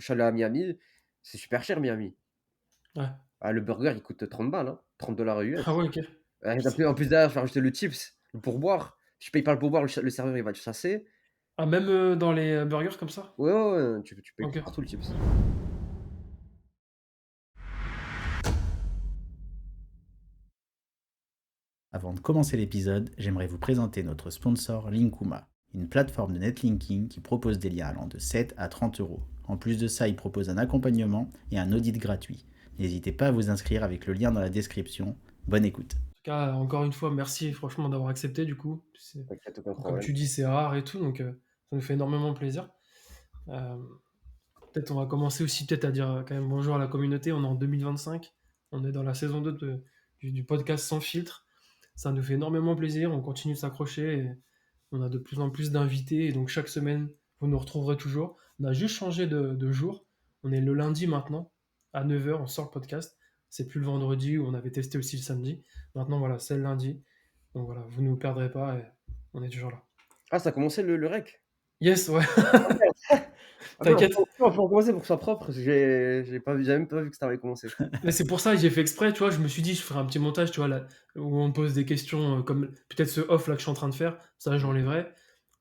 je suis allé à Miami, c'est super cher Miami. Ouais. Ah, le burger, il coûte 30 balles, hein, 30 $ Ah US. ouais, OK. Ouais, C'est en plus derrière, faut rajouter le tips, le pourboire. Si tu payes pas le pourboire, le serveur, il va te chasser. ah même, dans les, burgers comme ça? Ouais, ouais, ouais, tu payes OK. partout le tips. Avant de commencer l'épisode, j'aimerais vous présenter notre sponsor Linkuma, une plateforme de netlinking qui propose des liens allant de 7 à 30 euros. En plus de ça, il propose un accompagnement et un audit gratuit. N'hésitez pas à vous inscrire avec le lien dans la description. Bonne écoute. En tout cas, encore une fois, merci franchement d'avoir accepté du coup. T'inquiète, aucun Comme problème. tu dis, c'est rare et tout, donc ça nous fait énormément plaisir. Hem, peut-être on va commencer aussi peut-être à dire, quand même bonjour à la communauté. On est en 2025, on est dans la saison 2 du podcast Sans filtre. Ça nous fait énormément plaisir, on continue de s'accrocher et on a de plus en plus d'invités et donc chaque semaine, vous nous retrouverez toujours. On a juste changé de jour. On est le lundi maintenant, à 9 heures, on sort le podcast. C'est plus le vendredi où on avait testé aussi le samedi. Maintenant, voilà, c'est le lundi. Donc voilà, vous ne nous perdrez pas et on est toujours là. Ah, ça a commencé le rec? Yes, ouais, Ah ben, t'inquiète. faut recommencer pour que ce soit propre, parce que j'ai pas vu, j'avais même pas vu que ça avait commencé. Mais c'est pour ça que j'ai fait exprès, tu vois. Je me suis dit, je ferai un petit montage, tu vois, là, où on me pose des questions comme peut-être ce off là que je suis en train de faire. Ça, j'enlèverai.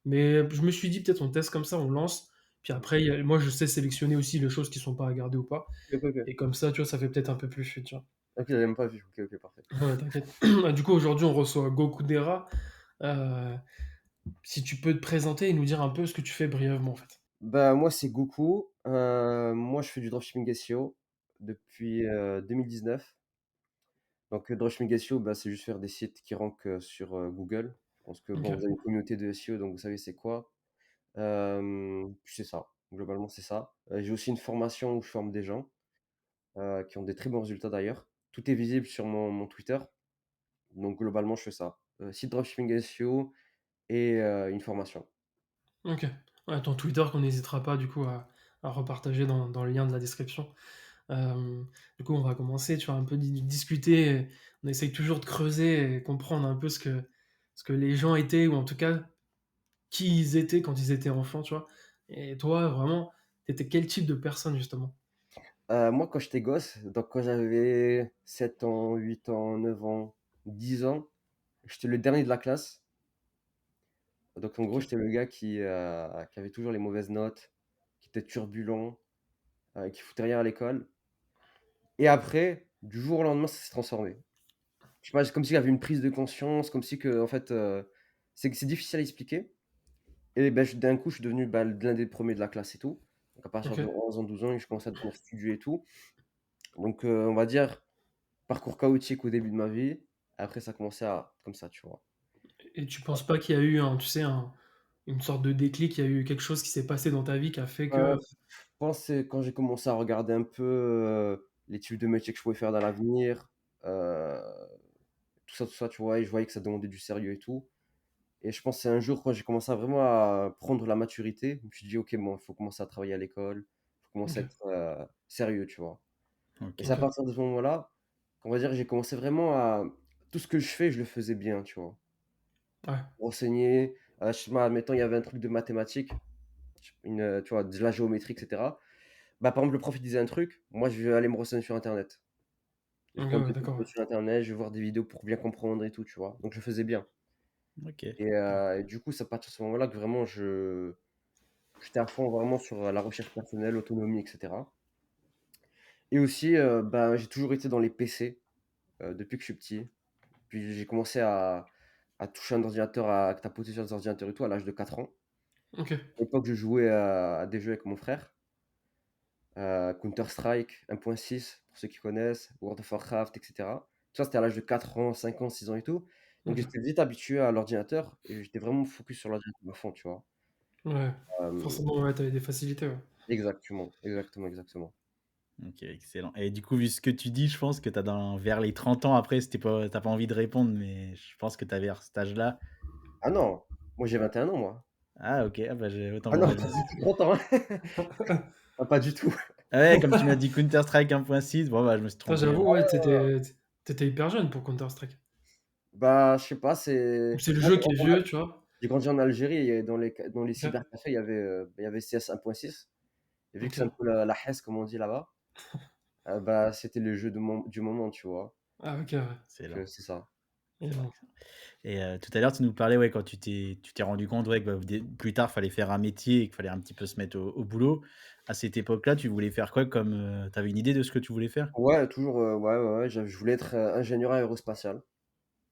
Mais je me suis dit, peut-être on teste comme ça, on lance. Puis après, moi, je sais sélectionner aussi les choses qui sont pas à garder ou pas. OK, OK. Et comme ça, tu vois, ça fait peut-être un peu plus fluide, tu vois. OK, j'avais même pas vu. OK, OK, parfait. Ouais, t'inquiète. Du coup, aujourd'hui, on reçoit Gokudera. Euh, si tu peux te présenter et nous dire un peu ce que tu fais brièvement, en fait. Bah, moi, c'est Goku. Moi, je fais du dropshipping SEO depuis, 2019. Donc, dropshipping SEO, bah, c'est juste faire des sites qui rankent, sur, Google. Je pense que, bon, vous avez Ok. une communauté de SEO, donc vous savez c'est quoi. Puis c'est ça, globalement, c'est ça. J'ai aussi une formation où je forme des gens, qui ont des très bons résultats d'ailleurs. Tout est visible sur mon Twitter, donc globalement, je fais ça. Site dropshipping SEO et une formation. Ok. Ouais, ton Twitter qu'on n'hésitera pas, du coup, à repartager dans le lien de la description. Euh, du coup, on va commencer, tu vois, un peu discuter. On essaye toujours de creuser et comprendre un peu ce que les gens étaient, ou en tout cas, qui ils étaient quand ils étaient enfants, tu vois. Et toi, vraiment, t'étais quel type de personne, justement? Moi, quand j'étais gosse, donc quand j'avais 7 ans, 8 ans, 9 ans, 10 ans, j'étais le dernier de la classe. Donc en gros, Ok. j'étais le gars qui avait toujours les mauvaises notes, qui était turbulent, qui foutait rien à l'école. Et après, du jour au lendemain, ça s'est transformé. Je sais pas, c'est comme s'il y avait une prise de conscience, comme si que, en fait, c'est difficile à expliquer. Et ben, d'un coup, je suis devenu bah, l'un des premiers de la classe et tout. Donc à partir Ok. de 11 ans, 12 ans, je commençais à devenir studieux et tout. Donc on va dire parcours chaotique au début de ma vie. Après, ça a commencé à comme ça, tu vois. Et tu penses pas qu'il y a eu, tu sais, une sorte de déclic, il y a eu quelque chose qui s'est passé dans ta vie qui a fait que... Je pense que c'est quand j'ai commencé à regarder un peu, les types de métiers que je pouvais faire dans l'avenir, heu, tout ça, tu vois? Et je voyais que ça demandait du sérieux et tout. Et je pense que c'est un jour quand j'ai commencé à vraiment à prendre la maturité, je me suis dit: «OK, bon, il faut commencer à travailler à l'école, il faut commencer à Ok, être, sérieux», tu vois? Et Ok. c'est à ok, partir de ce moment-là qu'on va dire j'ai commencé vraiment à tout ce que je fais, je le faisais bien, tu vois? ouais, Renseigner, je sais pas, admettons, il y avait un truc de mathématiques, tu vois, de la géométrie et cetera. Bah, par exemple, le prof, il disait un truc, moi, je vais aller me renseigner sur internet. Je ok, vais un ouais, peu d'accord, fouiller sur internet, je vais voir des vidéos pour bien comprendre et tout, tu vois? Donc je le faisais bien. Ok. Et du coup, c'est à partir de ce moment-là que vraiment j'étais à fond vraiment sur, la recherche personnelle, l'autonomie et cetera. Et aussi, bah, j'ai toujours été dans les PC, depuis que je suis petit. Puis j'ai commencé à toucher un ordinateur, à tapoter sur des ordinateurs et tout à l'âge de 4 ans. ok, À l'époque, je jouais à des jeux avec mon frère, Counter Strike 1.6 pour ceux qui connaissent, World of Warcraft et cetera. Ça, c'était à l'âge de 4 ans, 5 ans, 6 ans et tout. Donc ok, j'étais vite habitué à l'ordinateur et j'étais vraiment focus sur l'ordinateur à fond, tu vois? ouais, Hem, forcément, ouais, t'avais des facilités, ouais. exactement, exactement, exactement. Ok, excellent. Et du coup, vu ce que tu dis, je pense que vers les 30 ans après, t'as pas envie de répondre, mais je pense que t'avais vers cet âge-là. Ah non, moi j'ai 21 ans moi. Ah, ok, ah bah, autant Ah pour non, moi. c'est trop tard, hein. Ah pas du tout. Ah ouais, comme tu m'as dit Counter-Strike 1.6, bon bah je me suis Putain, trompé j'avoue, alors. ouais, t'étais hyper jeune pour Counter-Strike. Bah, je sais pas, Ou c'est c'est le moi jeu qui est vieux, tu vois? j'ai grandi en Algérie et dans les Ok, cybercafés, il y avait CS 1.6. Et vu que c'est un OK. peu la hesse comme on dit là-bas, bah, c'était le jeu du moment, tu vois? Ah OK, ouais. Excellent. C'est ça. Énorme. Et tout à l'heure, tu nous parlais, ouais, quand tu t'es rendu compte, ouais, que, bah, dès plus tard, fallait faire un métier et qu'il fallait un petit peu se mettre au boulot. À cette époque-là, tu voulais faire quoi comme, tu avais une idée de ce que tu voulais faire? Ouais, toujours, ouais, ouais, ouais, je voulais être, ingénieur aérospatial.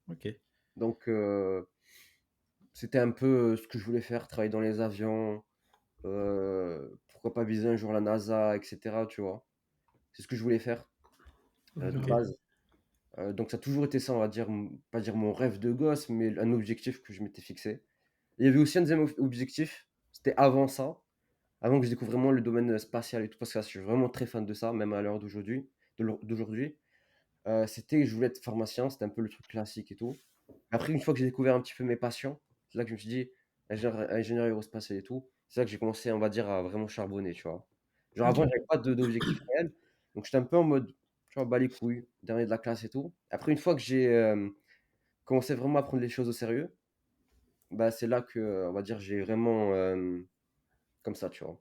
OK. Donc c'était un peu, ce que je voulais faire, travailler dans les avions, pourquoi pas viser un jour la NASA et cetera, tu vois? C'est ce que je voulais faire, OK, de ouais. base. Donc ça a toujours été ça, on va dire, pas dire mon rêve de gosse, mais un objectif que je m'étais fixé. Il y avait aussi un 2e objectif, c'était avant ça, avant que je découvre vraiment le domaine, spatial et tout, parce que je suis vraiment très fan de ça, même à l'heure d'aujourd'hui. C'était je voulais être pharmacien, c'était un peu le truc classique et tout. Après, une fois que j'ai découvert un petit peu mes passions, c'est là que je me suis dit: ingénieur aérospatial et tout». C'est là que j'ai commencé, on va dire, à vraiment charbonner, tu vois? Genre avant, OK. j'avais pas d'objectif réel, donc j'étais un peu en mode, tu vois, bats les couilles, dernier de la classe et tout. Après, une fois que j'ai, commencé vraiment à prendre les choses au sérieux, bah, c'est là que, on va dire, j'ai vraiment, comme ça, tu vois?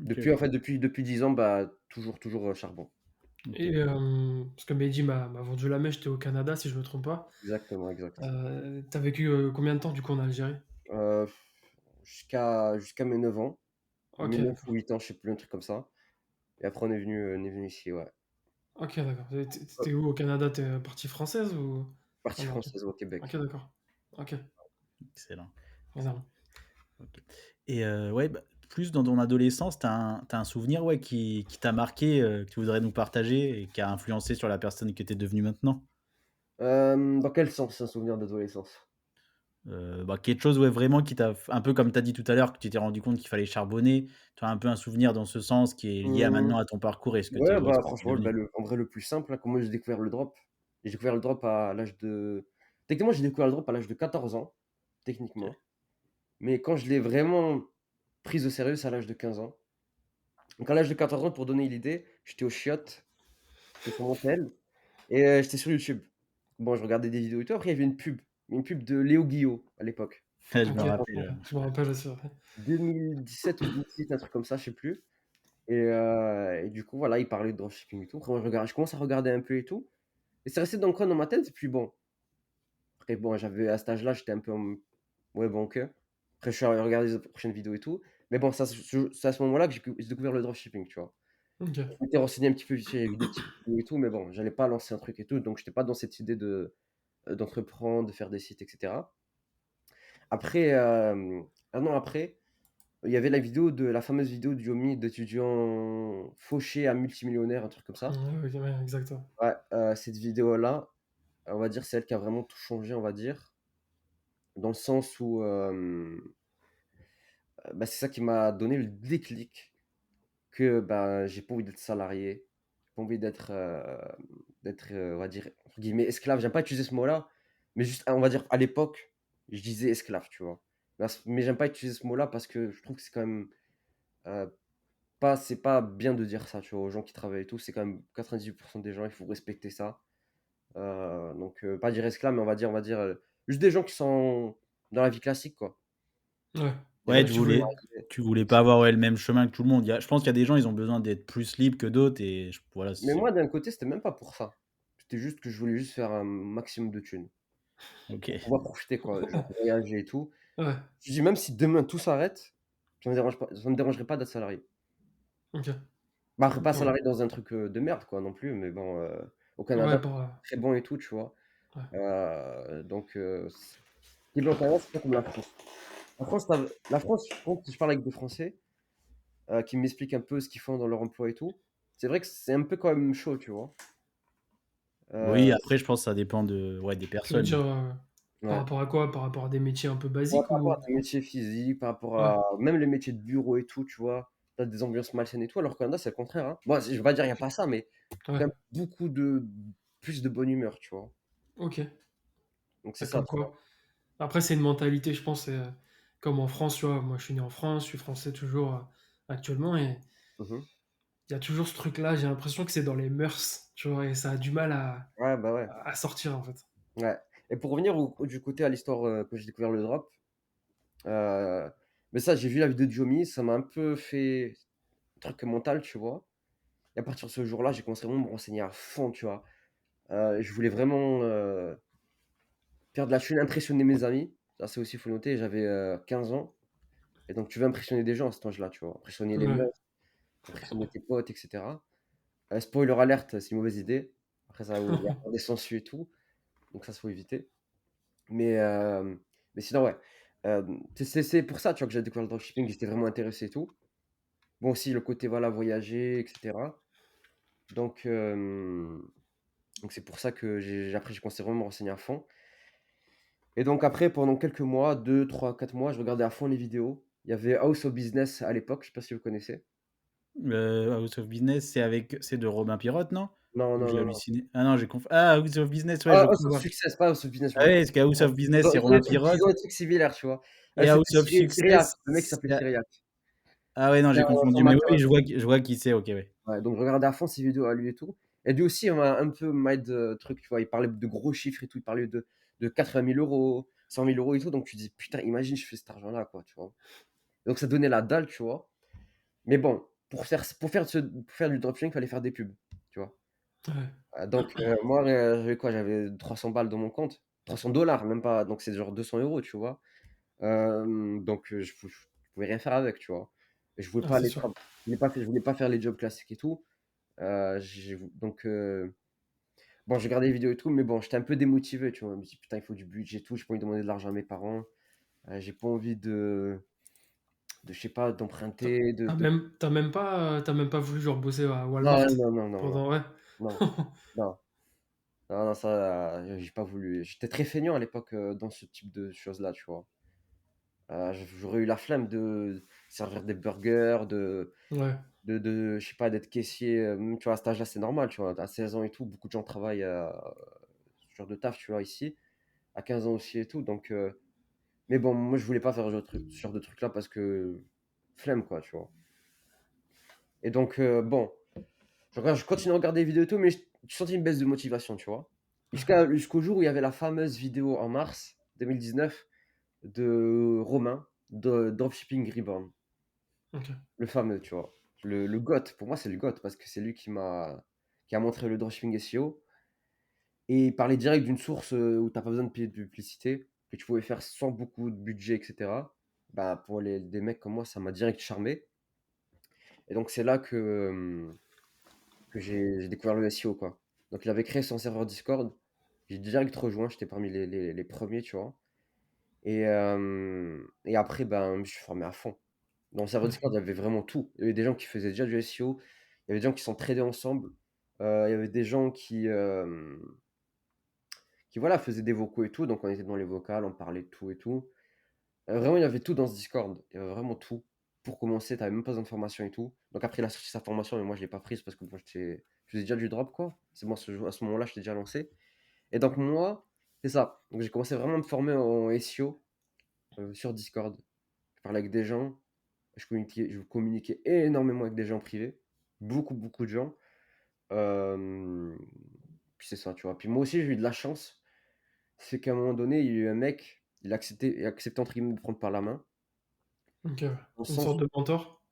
OK, Depuis, en OK. fait, depuis 10 ans, bah, toujours, charbon. OK. Et parce que Mehdi m'a vendu la mèche, tu au Canada, si je me trompe pas. Exactement, exact. Tu vécu, combien de temps, du coup, en Algérie? Heu, jusqu'à mes 9 ans, mes OK, 9 ou d'accord. 8 ans, je sais plus, un truc comme ça. Et après on est venu ici, ouais. OK, d'accord. Et Heu, tu où au Canada? Tu partie française ou partie américaine? française au OK, Québec. d'accord. OK, Excellent. énorme. OK. Et ouais, bah, plus dans ton adolescence, tu as un souvenir, ouais, qui t'a marqué, que tu voudrais nous partager et qui a influencé sur la personne que tu es devenue maintenant? Dans quel sens un souvenir d'adolescence? Bah, quelque chose, ouais, vraiment qui t'a un peu comme tu as dit tout à l'heure, que tu t'es rendu compte qu'il fallait charbonner. Tu as un peu un souvenir dans ce sens qui est lié à Mmh, maintenant à ton parcours et ouais, ce bah, que tu es franchement, devenu? bah, en vrai, le plus simple, là, comment j'ai découvert le drop. J'ai découvert le drop à l'âge de techniquement, j'ai découvert le drop à l'âge de 14 ans, OK. techniquement. Mais quand je l'ai vraiment prise au sérieux, c'est à l'âge de 15 ans. Donc à l'âge de 14 ans, pour donner l'idée, j'étais aux chiottes, j'étais sur mon tel et j'étais sur YouTube. Bon, je regardais des vidéos et tout. Après, il y avait une pub de Léo Guillot à l'époque. Je me OK, rappelle, OK. Je me rappelle aussi, ouais. 2017 ou 2018, un truc comme ça, je sais plus. Et du coup, voilà, il parlait de dropshipping et tout. Après, moi, je commence à regarder un peu et tout. Et c'est resté dans le coin dans ma tête. Et puis bon, après, bon, j'avais à cet âge-là, j'étais un peu en ouais, bon, OK. Après, je suis allé regarder les prochaines vidéos et tout. Mais bon, ça, c'est à ce moment-là que j'ai découvert le dropshipping, tu vois. Je OK. m'étais renseigné un petit peu sur les vidéos et tout, mais bon, j'allais pas lancer un truc et tout. Donc, j'étais pas dans cette idée d'entreprendre, de faire des sites, etc. Après, un an après, il y avait la fameuse vidéo du Yomi d'étudiant fauché à multimillionnaire, un truc comme ça. Ouais, ouais, exactement. Ouais, cette vidéo-là, on va dire, c'est elle qui a vraiment tout changé, on va dire, dans le sens où, bah, c'est ça qui m'a donné le déclic que, bah, j'ai pas envie d'être salarié, j'ai pas envie d'être, on va dire, entre guillemets «esclave». J'aime pas utiliser ce mot-là, mais juste, on va dire, à l'époque, je disais esclave, tu vois? Mais j'aime pas utiliser ce mot-là parce que je trouve que c'est quand même, heu c'est pas bien de dire ça, tu vois? Aux gens qui travaillent et tout, c'est quand même 98 des gens, il faut respecter ça. Donc pas dire esclave, mais on va dire, juste des gens qui sont dans la vie classique, quoi. Ouais. Des Ouais, gens Ouais, qui tu tu sont voulais voulais tu voulais pas avoir, ouais, le même chemin que tout le monde. Je pense qu'il y a des gens, ils ont besoin d'être plus libres que d'autres et voilà, mais c'est moi, d'un côté, c'était même pas pour ça. C'était juste que je voulais juste faire un maximum de thunes pour OK. pouvoir profiter, quoi, genre voyager et tout. Ouais, Je dis: «Même si demain tout s'arrête, ça me dérangerait pas d'être salarié». OK. Bah, après pas OK, ouais. salarié dans un truc, de merde, quoi, non plus, mais bon, au Canada, Ouais, pour, c'est très bon et tout, tu vois? ouais. Donc c ce qui est bien c'est pas comme la France. La France, quand je parle avec des Français, qui m'expliquent un peu ce qu'ils font dans leur emploi et tout, c'est vrai que c'est un peu quand même chaud, tu vois? Oui, Heu, après je pense que ça dépend de ouais, des Tu veux personnes. dire, par ouais. rapport à quoi? Par rapport à des métiers un peu Ouais, basiques par rapport ou? à tes métiers physiques, par rapport Ouais, à même les métiers de bureau et tout, tu vois? Tu as des ambiances malsaines et tout, alors qu'au Canada, c'est le contraire, hein. Bon, je vais pas dire il y a pas ça, mais ouais, quand même beaucoup de plus de bonne humeur, tu vois? OK. Donc c'est Bah, ça, comme tu vois? quoi. Après, c'est une mentalité, je pense, comme en France, tu vois? Moi, je suis né en France, je suis français toujours, actuellement et Mmh mh. il y a toujours ce truc-là, j'ai l'impression que c'est dans les mœurs, tu vois? Et ça a du mal Ouais, bah, ouais. à sortir, en fait. Ouais, et pour revenir du côté à l'histoire, quand j'ai découvert le drop, heu, mais ça, j'ai vu la vidéo de Jomi, ça m'a un peu fait truc mental, tu vois. Et à partir de ce jour-là, j'ai commencé vraiment à me renseigner à fond, tu vois. Je voulais vraiment faire de la thune, impressionner mes amis. Ça, c'est aussi, il faut noter, j'avais 15 ans. Et donc, tu veux impressionner des gens à cet âge-là, tu vois. Impressionner les Ouais. meufs, impressionner tes potes, etc. Spoiler alerte, c'est une mauvaise idée. Après, ça va vous avoir des sangsues et tout. Donc, ça, faut éviter. Mais, mais sinon, ouais. C'est pour ça, tu vois, que j'ai découvert le dropshipping. J'étais vraiment intéressé et tout. Bon, aussi, le côté, voilà, voyager, etc. Donc, donc c'est pour ça que après, j'ai commencé vraiment à me renseigner à fond. Et donc, après, pendant quelques mois, 2, 3, 4 mois, je regardais à fond les vidéos. Il y avait House of Business à l'époque, je sais pas si vous connaissez. House of Business, c'est de Robin Pirotte, non? Non, Ou non, j'ai non, non. halluciné? Ah non, j'ai confondu. Ah, House of Business, ouais, Ah, je House crois of voir. Success, pas House of Business, je Ah me ouais, trompe. parce que House of Business, c'est Ils ont Robin des trucs, Pirotte. ils ont des trucs similaires, tu vois. Et C'était House of Kyriak, Success, le mec s'appelait Kyriak. ah ouais, non, C'était j'ai un confondu. Mais formateur oui, et tout. je vois qui c'est, ok, ouais. Ouais, donc je regardais à fond ses vidéos à lui et tout. Et lui aussi, on m'a un peu made truc, tu vois. Il parlait de gros chiffres et tout. Il parlait de 80 000 euros, 100 000 euros et tout. Donc tu dis, putain, imagine, je fais cet argent-là, quoi, tu vois. Donc ça donnait la dalle, tu vois. Mais bon, pour faire du dropshipping, il fallait faire des pubs, tu vois. Ouais. Donc moi, j'avais quoi? J'avais 300 balles dans mon compte. 300 dollars, même pas. Donc c'est genre 200 euros, tu vois. Donc je pouvais rien faire avec, tu vois. Et je voulais Ah, pas c'est aller sûr. je voulais pas faire les jobs classiques et tout. Donc bon, j'ai regardé les vidéos et tout, mais bon, j'étais un peu démotivé, tu vois. Je me dis: «Putain, il faut du budget et tout, j'ai pas envie de demander de l'argent à mes parents, j'ai pas envie de je sais pas, T'as d'emprunter, de» t'as même pas voulu genre bosser à non, Walmart non, non, non, non, pendant ouais. non, non, non, non, ça, j'ai pas voulu. J'étais très feignant à l'époque, dans ce type de choses-là, tu vois? J'aurais eu la flemme de servir des burgers, Ouais. je sais pas, d'être caissier, tu vois, à cet âge-là, c'est normal, tu vois? À 16 ans et tout, beaucoup de gens travaillent, ce genre de taf, tu vois, ici. À 15 ans aussi et tout, donc mais bon, moi, je voulais pas faire ce genre de truc-là parce que flemme, quoi, tu vois? Et donc bon, je continue à regarder les vidéos et tout, mais je sentais une baisse de motivation, tu vois? Jusqu'au jour où il y avait la fameuse vidéo en mars 2019 de Romain, de Dropshipping Reborn. OK. Le fameux, tu vois? Le GOAT, pour moi, c'est le GOAT parce que c'est lui qui a montré le dropshipping SEO et il parlait direct d'une source, où tu as pas besoin de payer de publicité, que tu pouvais faire sans beaucoup de budget et cetera. Bah, pour des mecs comme moi, ça m'a direct charmé et donc c'est là que j'ai découvert le SEO, quoi. Donc il avait créé son serveur Discord, j'ai direct rejoint, j'étais parmi les premiers, tu vois? Et après, ben, je me suis formé à fond. Dans le serveur Ouais. Discord, il y avait vraiment tout. Il y avait des gens qui faisaient déjà du SEO, il y avait des gens qui s'entraidaient ensemble, il y avait des gens qui voilà, faisaient des vocaux et tout, donc on était dans les vocals, on parlait de tout et tout. Vraiment, il y avait tout dans ce Discord, il y avait vraiment tout. Pour commencer, tu avais même pas besoin de formation et tout. Donc après, il a sorti sa formation, mais moi, je l'ai pas prise parce que moi, je faisais déjà du drop, quoi. C'est moi, à ce moment-là, je j'étais déjà lancé. Et donc moi, c'est ça. Donc j'ai commencé vraiment à me former en SEO sur Discord. Je parlais avec des gens, je communiquais énormément avec des gens privés, beaucoup, beaucoup de gens. Hem, Puis c'est ça, tu vois? Puis moi aussi, j'ai eu de la chance, c'est qu'à un moment donné, il y a eu un mec, il a accepté entre guillemets de me prendre par la main, OK, ouais. dans le Une sens sorte de mentor?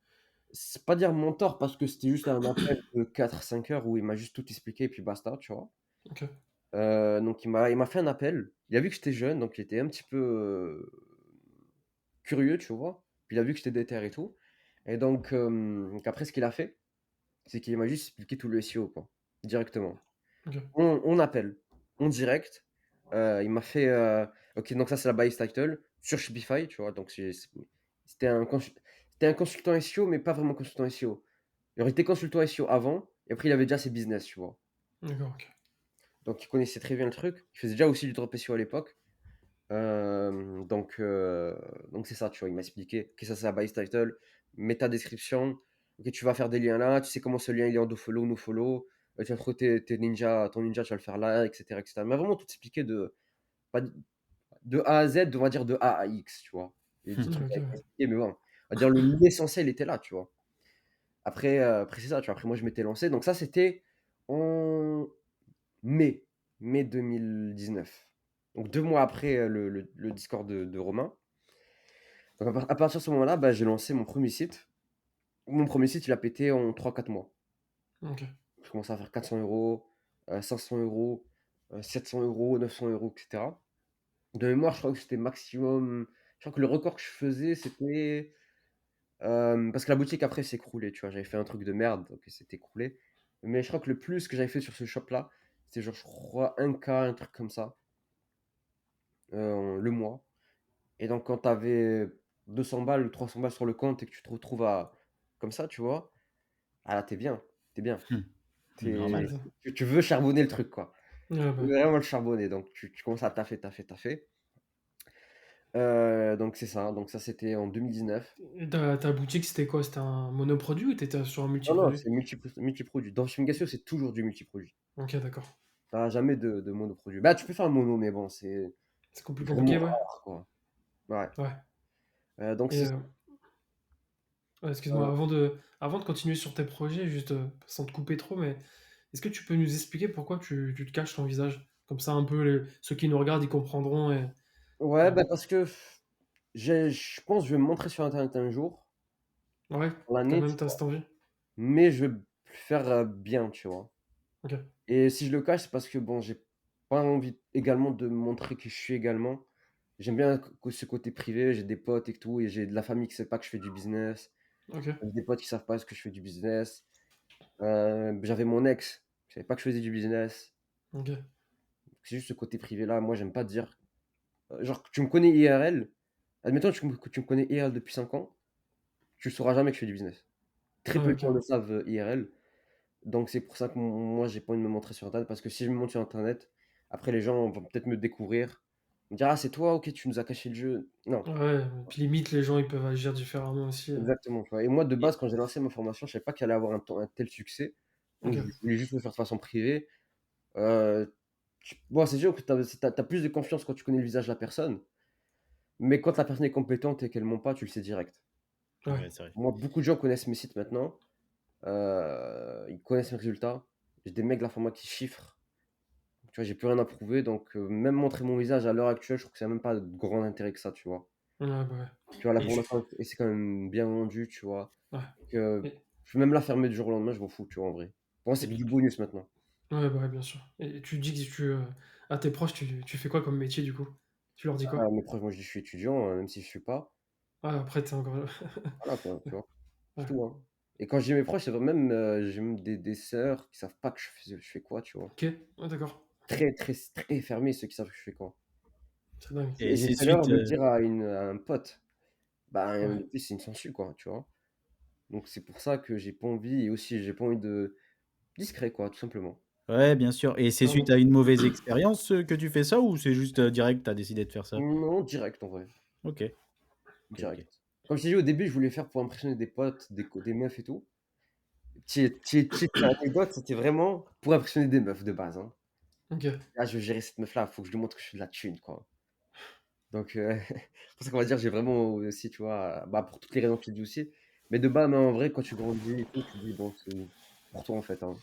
c'est pas dire mentor parce que c'était juste un appel de 4 5 heures où il m'a juste tout expliqué et puis basta, tu vois? OK. Donc il m'a fait un appel, il a vu que j'étais jeune, donc il était un petit peu, curieux, tu vois? Puis il a vu que j'étais déter et tout et donc après ce qu'il a fait, c'est qu'il m'a juste expliqué tout le SEO, quoi, directement. OK. On appelle, on direct, il m'a fait, OK, donc ça, c'est la base title sur Shopify, tu vois? Donc c'était un consultant SEO, mais pas vraiment consultant SEO. Il aurait été consultant SEO avant et après il avait déjà ses business, tu vois? D'accord, OK. Donc il connaissait très bien le truc. Il faisait déjà aussi du drop SEO à l'époque. Donc c'est ça, tu vois? Il m'a expliqué: «OK, ça, c'est la base title, mets ta description. OK, tu vas faire des liens là, tu sais comment ce lien il est en do-follow, no-follow, tu vas trouver ton ninja, tu vas le faire là et cetera et cetera». Il m'a vraiment tout expliqué pas de A à Z, on va dire de A à X, tu vois? Il y a des trucs OK, à ouais. expliquer, mais bon, on va dire l'essentiel était là, tu vois? Après c'est ça, tu vois? Après moi je m'étais lancé, donc ça c'était en mai, mai 2019. Donc 2 mois après, le Discord de Romain. Donc à partir de ce moment-là, bah, j'ai lancé mon premier site. Mon premier site, il a pété en 3-4 mois. OK. Je commençais à faire 400 euros, 500 euros, 700 euros, 900 euros, etc. De mémoire, je crois que c'était maximum. Je crois que le record que je faisais, c'était. Parce que la boutique après s'est écroulée, tu vois. J'avais fait un truc de merde, donc elle s'est écroulée. Mais je crois que le plus que j'avais fait sur ce shop-là, c'était genre, je crois, 1K, un truc comme ça, le mois. Et donc, quand tu avais 200 balles ou 300 balles sur le compte et que tu te retrouves à comme ça, tu vois, ah là, t'es bien, t'es bien. Tu T'es, Normal. m'étonnes. tu veux charbonner le truc, quoi. Ouais, Tu bah, veux vraiment le charbonner. Donc, tu commences à taffer, taffer, taffer. Donc, c'est ça. Donc, ça, c'était en 2019. et ta boutique, c'était quoi? C'était un monoproduit ou t'étais sur un Non, non, multiproduit? c'est multiproduit. Dans Fumigation, c'est toujours du multiproduit. OK, d'accord. T'as jamais de monoproduit. Bah, tu peux faire un mono, mais bon, c'est C'est plus vraiment compliqué, ouais. rare, quoi. Ouais. Ouais. Donc, Et c'est ça. ouais, excuse-moi, Euh, avant de continuer sur tes projets, juste, sans te couper trop, mais est-ce que tu peux nous expliquer pourquoi tu te caches ton visage? Comme ça, un peu, ceux qui nous regardent, ils comprendront et ouais, heu, bah, parce que je pense que je vais me montrer sur Internet un jour, ouais, dans quand l'année, même, t'as cette envie? mais je veux le faire, bien, tu vois? OK. Et si je le cache, c'est parce que bon, j'ai pas envie également de montrer qui je suis également. J'aime bien ce côté privé, j'ai des potes et tout et j'ai de la famille qui sait pas que je fais du business, OK. des potes qui savent pas ce que je fais du business. J'avais mon ex, qui savait pas que je faisais du business. OK. C'est juste ce côté privé là, moi j'aime pas dire, genre tu me connais IRL, admettons que tu me connais IRL depuis 5 ans, tu sauras jamais que je fais du business. Très peu Ouais, de gens le carrément. savent, IRL. Donc c'est pour ça que moi j'ai pas envie de me montrer sur internet parce que si je me montre sur internet, après les gens vont peut-être me découvrir, me dire: «Ah c'est toi, OK, tu nous as caché le jeu». Non, Ouais, et puis limite, les gens, ils peuvent agir différemment aussi, exactement, tu vois? Et moi de et base quand j'ai lancé ma formation, je savais pas qu'elle allait avoir un tel succès. Donc je OK. voulais juste le faire de façon privée. Bon, c'est sûr que tu as plus de confiance quand tu connais le visage de la personne, mais quand la personne est compétente et qu'elle ment pas, tu le sais direct. Ouais. Ouais, c'est vrai. Moi, beaucoup de gens connaissent mes sites maintenant, ils connaissent mes résultats. J'ai des mecs de l'informa qui chiffrent. Tu vois, j'ai plus rien à prouver, donc même montrer mon visage à l'heure actuelle, je trouve que ça a même pas de grand intérêt que ça, tu vois? Ouais, bah, ouais. Tu vois, la Et je formation et c'est quand même bien vendu, tu vois? Ouais. Que Et je peux même la fermer du jour au lendemain, je m'en fous, tu vois, en vrai. Pour moi, c'est que et du bonus maintenant. ouais, bah, ouais, bien sûr. Et tu dis que à tes proches, tu fais quoi comme métier, du coup? Tu leur dis quoi? Mes proches, moi, je dis: «Je suis étudiant», même si je suis pas. Ouais, après, tu encore Voilà quoi, tu vois? C'est ouais. tout, hein. Et quand je dis mes proches, c'est vrai même, j'ai même des sœurs qui savent pas que je fais quoi, tu vois? OK. Ouais, d'accord. Très, très très fermés ceux qui savent que je fais quoi. C'est dingue. et Et j'ai c'est fait l'erreur suite, de le dire à un pote. Bah, Ouais. depuis c'est une sangsue quoi, tu vois? Donc c'est pour ça que j'ai pas envie et aussi j'ai pas envie de discret quoi, tout simplement. ouais, bien sûr, et c'est suite Clairement. à une mauvaise expérience, que tu fais ça ou c'est juste, direct, tu as décidé de faire ça? Non, direct en vrai, OK, OK, OK. direct. Comme je t'ai dit au début, je voulais faire pour impressionner des potes, des meufs et tout. Petite anecdote, c'était vraiment pour impressionner des meufs de base, hein. OK. Ah, je veux gérer cette meuf là, faut que je lui montre que je fais de la thune quoi. Donc c'est pour ça qu'on va dire j'ai vraiment aussi, tu vois, bah, pour toutes les raisons que tu dis aussi. Mais de base, mais en vrai, quand tu grandis et tout, tu te dis: «Bon, c'est pour toi, en fait, hein».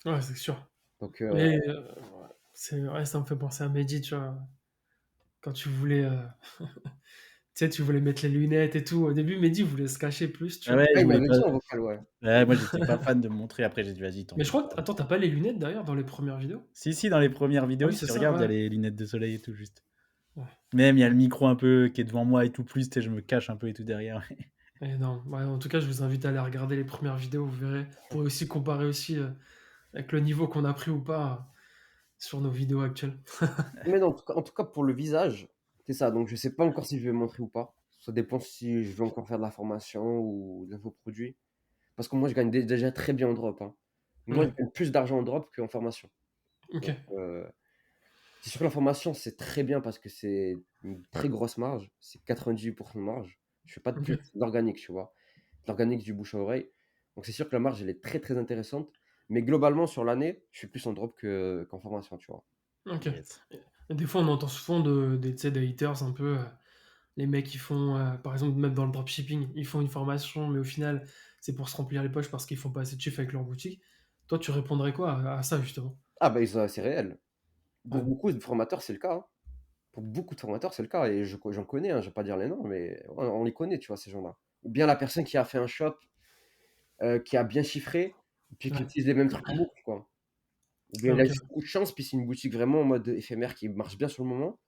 Ouais, c'est sûr. Donc Mais ouais, ça me fait penser à Mehdi, tu vois? Quand tu voulais, tu sais, tu voulais mettre les lunettes et tout. Au début, Mehdi voulait se cacher plus, tu Ah ouais, vois? ah, je il voulais m'avait pas, dit en vocal, ouais. ouais, moi j'étais pas fan de me montrer, après j'ai dit: «Vas-y, tant Mais je pis». crois que attends, tu pas les lunettes d'ailleurs dans les premières vidéos? Si, dans les premières Ah vidéos, oui, si c'est tu ça, regardes, il y a ouais. les lunettes de soleil et tout juste. Ouais. Même il y a le micro un peu qui est devant moi et tout, plus, tu sais, je me cache un peu et tout derrière. Et non, ouais, en tout cas, je vous invite à aller regarder les premières vidéos, vous verrez. Vous pourrez aussi comparer aussi, avec le niveau qu'on a pris ou pas, sur nos vidéos actuelles. Mais non, en tout cas pour le visage, c'est ça. Donc je sais pas encore si je vais montrer ou pas. Ça dépend si je vais encore faire de la formation ou de l'infoproduit. Parce que moi, je gagne déjà très bien en drop, hein. Moi, je Ouais, gagne plus d'argent en drop qu'en formation. Donc OK. c'est sûr que la formation, c'est très bien parce que c'est une très grosse marge, c'est 98 de marge. Je fais pas de OK. pub, c'est de l'organique, tu vois? De l'organique, du bouche à oreille. Donc c'est sûr que la marge, elle est très, très intéressante. Mais globalement, sur l'année, je suis plus en drop qu'en formation, tu vois? OK. Yes. Et des fois, on entend souvent tu sais, des haters un peu, les mecs qui font, par exemple, même dans le dropshipping, ils font une formation, mais au final, c'est pour se remplir les poches parce qu'ils font pas assez de chiffres avec leur boutique. Toi, tu répondrais quoi à ça, justement? Ah bah, c'est réel. Ouais. Pour beaucoup de formateurs, c'est le cas, hein. Pour beaucoup de formateurs, c'est le cas et j'en connais, hein, je vais pas dire les noms, mais on les connaît, tu vois, ces gens-là. Ou bien la personne qui a fait un shop qui a bien chiffré, puis qui Ouais. utilise les mêmes trucs en boucle, quoi. Ou bien Ah, il a OK. juste beaucoup de chance, puis c'est une boutique vraiment en mode éphémère qui marche bien sur le moment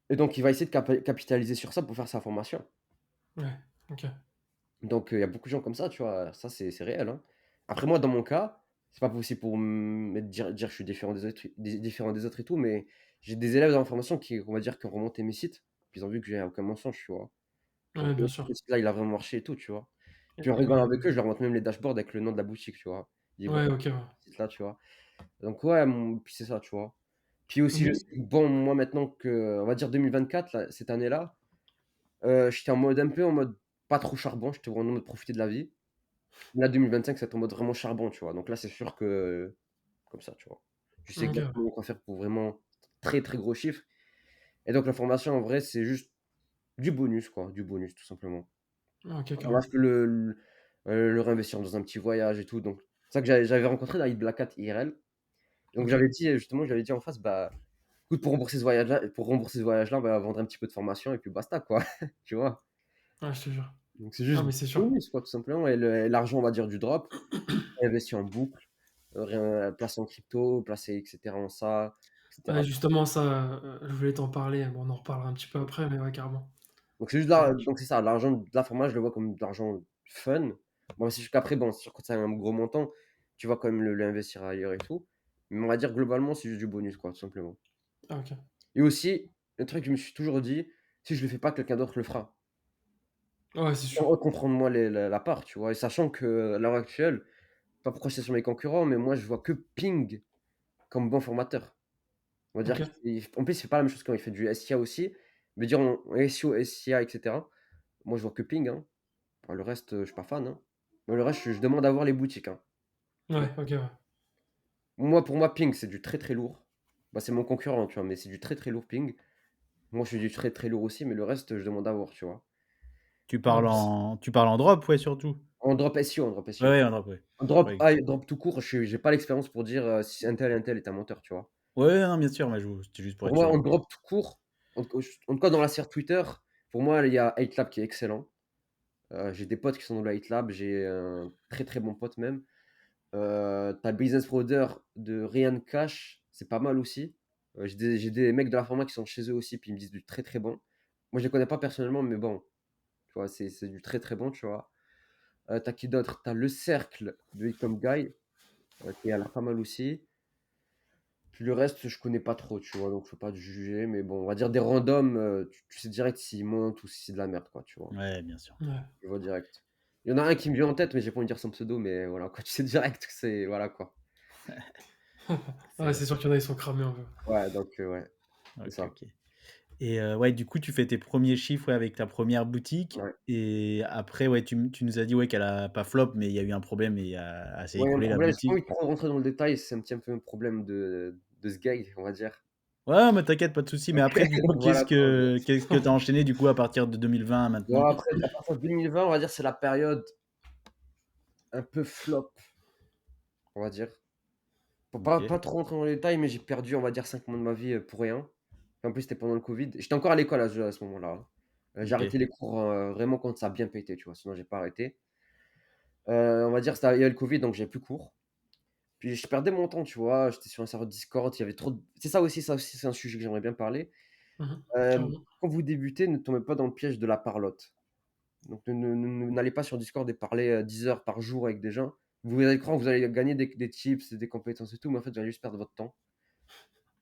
et donc il va essayer de capitaliser sur ça pour faire sa formation. Ouais. OK. Donc il y a beaucoup de gens comme ça, tu vois? Ça, c'est réel, hein. Après moi, dans mon cas, c'est pas possible pour me dire que je suis différent des autres et tout, mais j'ai des élèves dans la formation qui, on va dire, qui ont remonté mes sites, puis ils ont vu que j'ai aucun mensonge, tu vois? Donc Ouais, bien sûr. ce site-là, il a vraiment marché et tout, tu vois? Puis en Et rigolant avec eux, je leur montre même les dashboards avec le nom de la boutique, tu vois? Je dis: «Voilà, ouais, OK, ouais. ce site-là», tu vois? Donc ouais, puis c'est ça, tu vois? Puis aussi, je Mmh. sais que bon, moi maintenant que on va dire 2024 là, cette année-là, j'étais en mode un peu en mode pas trop charbon, j'étais vraiment en mode profiter de la vie. Là 2025, c'est en mode vraiment charbon, tu vois? Donc là, c'est sûr que comme ça, tu vois? Tu sais OK, ouais. exactement quoi faire pour vraiment très, très gros chiffres et donc la formation en vrai, c'est juste du bonus quoi, du bonus tout simplement. OK, Voilà, carrément. je peux le réinvestir dans un petit voyage et tout donc c'est ça que j'avais rencontré David Black Cat IRL. Donc OK. j'avais dit, justement, je lui avais dit en face: «Bah, écoute, pour rembourser ce voyage-là, on va vendre un petit peu de formation et puis basta, quoi». Tu vois? Ouais, je te jure. Donc c'est Ah, juste mais c'est sûr. bonus, quoi, tout simplement et l'argent, on va dire, du drop, investi en boucle, placé en crypto, placé et cetera en ça, et Ouais, cetera. justement ça, je voulais t'en parler. Bon, on en reparlera un petit peu après, mais ouais, carrément. Donc c'est juste Ouais, là donc c'est ça, l'argent de la formation, je le vois comme de l'argent fun. Bon, c'est juste qu'après, bon, c'est sûr quand c'est un gros montant, tu vas quand même l'investir ailleurs et tout. Mais on va dire globalement, c'est juste du bonus, quoi, tout simplement. ah, OK. Et aussi, le truc que je me suis toujours dit: «Si je le fais pas, quelqu'un d'autre le fera». Ouais, c'est Sans sûr. comprendre moi la part, tu vois? Et sachant que à l'heure actuelle, pas pour cracher sur mes concurrents, mais moi je vois que Ping comme bon formateur. On va dire OK. qu'il en plus, il fait pas la même chose quand il fait du SIA aussi, mais dire en SEO, SIA et cetera. Moi je vois que Ping, hein. Bah, le reste, je suis pas fan, hein. Moi le reste, je demande à voir les boutiques, hein. Tu vois? Ouais, OK, ouais. Moi, pour moi, Ping, c'est du très, très lourd. Bah, c'est mon concurrent, tu vois? Mais c'est du très, très lourd Ping. Moi, je fais du très, très lourd aussi, mais le reste, je demande à voir, tu vois? Ouais, puis c Tu parles en drop, ouais, surtout? En drop SEO, en drop Ouais, SEO. ouais, en drop, ouais. En drop Ouais. drop tout court, j'ai pas l'expérience pour dire, si un tel est un menteur, tu vois? Ouais, non, bien sûr, mais je c'était juste pour Pour être moi, sûr. en drop tout court, en tout cas dans la sphère Twitter, pour moi, il y a 8lab qui est excellent. J'ai des potes qui sont dans le 8lab, j'ai un très, très bon pote même. Tu as Business Broder de Ryan Cash, c'est pas mal aussi. J'ai des mecs de la format qui sont chez eux aussi, puis ils me disent du très, très bon. Moi, je les connais pas personnellement, mais bon, tu vois, c'est du très, très bon, tu vois? Tu qui d'autre? Tu as Le Cercle de Ecom Guy, qui a l'air pas mal aussi. Puis le reste, je connais pas trop, tu vois? Donc je peux pas te juger, mais bon, on va dire des randoms, tu sais direct s'ils montent ou si c'est de la merde, quoi, tu vois? Ouais, bien sûr. ouais. Tu vois direct. Il y en a un qui me vient en tête, mais j'ai pas envie de dire son pseudo, mais voilà, quoi, tu sais direct que c'est voilà, quoi. Ouais, C'est c'est sûr qu'il y en a, ils sont cramés un peu. Ouais, donc ouais, c'est OK, ça. OK. Et ouais, du coup, tu fais tes premiers chiffres, ouais, avec ta première boutique Ouais. et après, ouais, tu nous as dit, ouais, qu'elle a pas flop, mais il y a eu un problème et elle s'est Ouais, il y a un écroulée la problème, j'ai pas envie boutique. de trop rentrer dans le détail, c'est un petit peu un problème de ce gag, on va dire. Ouais, mais t'inquiète, pas de souci. Mais après, du coup, Voilà, quoi, bon. qu'est-ce que tu as enchaîné, du coup, à partir de 2020 à Bon maintenant? après, à partir de 2020, on va dire, c'est la période un peu flop, on va dire. Faut pas OK, pas trop rentrer dans les détails, mais j'ai perdu, on va dire 5 mois de ma vie, pour rien. En plus, c'était pendant le covid. J'étais encore à l'école à ce moment-là, hein. J'ai OK. arrêté les cours, vraiment quand ça a bien pété, tu vois? Sinon j'ai pas arrêté. On va dire il y avait le covid, donc j'avais plus cours. Puis je perdais mon temps, tu vois? J'étais sur un serveur Discord, il y avait trop de c'est ça aussi, c'est un sujet que j'aimerais bien parler. Mmh. Hem, Carrément. Quand vous débutez, ne tombez pas dans le piège de la parlotte. Donc n'allez pas sur Discord et parler, 10 heures par jour avec des gens. Vous allez croire que vous allez gagner des tips, des compétences et tout, mais en fait, vous allez juste perdre votre temps.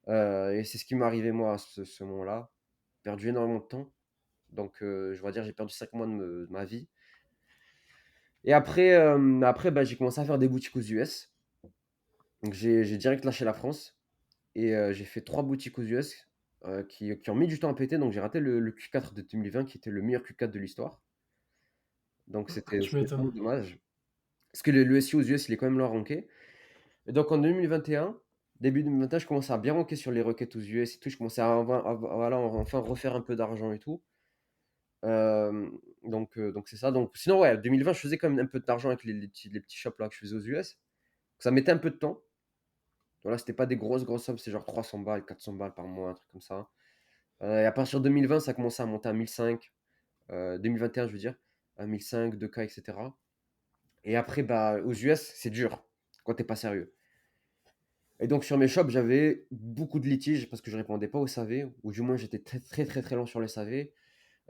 Et c'est ce qui m'est arrivé moi à ce moment-là. Perdu énormément de temps. Donc je vais dire, j'ai perdu 5 mois de ma vie. Et après, bah, j'ai commencé à faire des boutiques aux US. Donc j'ai direct lâché la France et j'ai fait 3 boutiques aux US, qui ont mis du temps à péter. Donc j'ai raté le Q4 de 2020 qui était le meilleur Q4 de l'histoire. Donc Tu c'était m'étonnes. vraiment dommage. Parce que le SEO aux US, il est quand même là ranké. Et donc en 2021, début 2021, je commençais à bien ranker sur les requêtes aux US et tout. Je commençais voilà, enfin refaire un peu d'argent et tout. Donc c'est ça. Donc sinon, ouais, 2020, je faisais quand même un peu d'argent avec les petits shops là que je faisais aux US. Ça mettait un peu de temps. Voilà, c'était pas des grosses sommes, c'est genre 300 balles, 400 balles par mois, un truc comme ça. Et à partir de 2020, ça commençait à monter à 1005, 2021, je veux dire, à 1005, 2K, etc. Et après, bah, aux US, c'est dur quand tu es pas sérieux. Et donc sur mes shops, j'avais beaucoup de litiges parce que je répondais pas aux SAV, ou du moins j'étais très, très, très, très lent sur les SAV.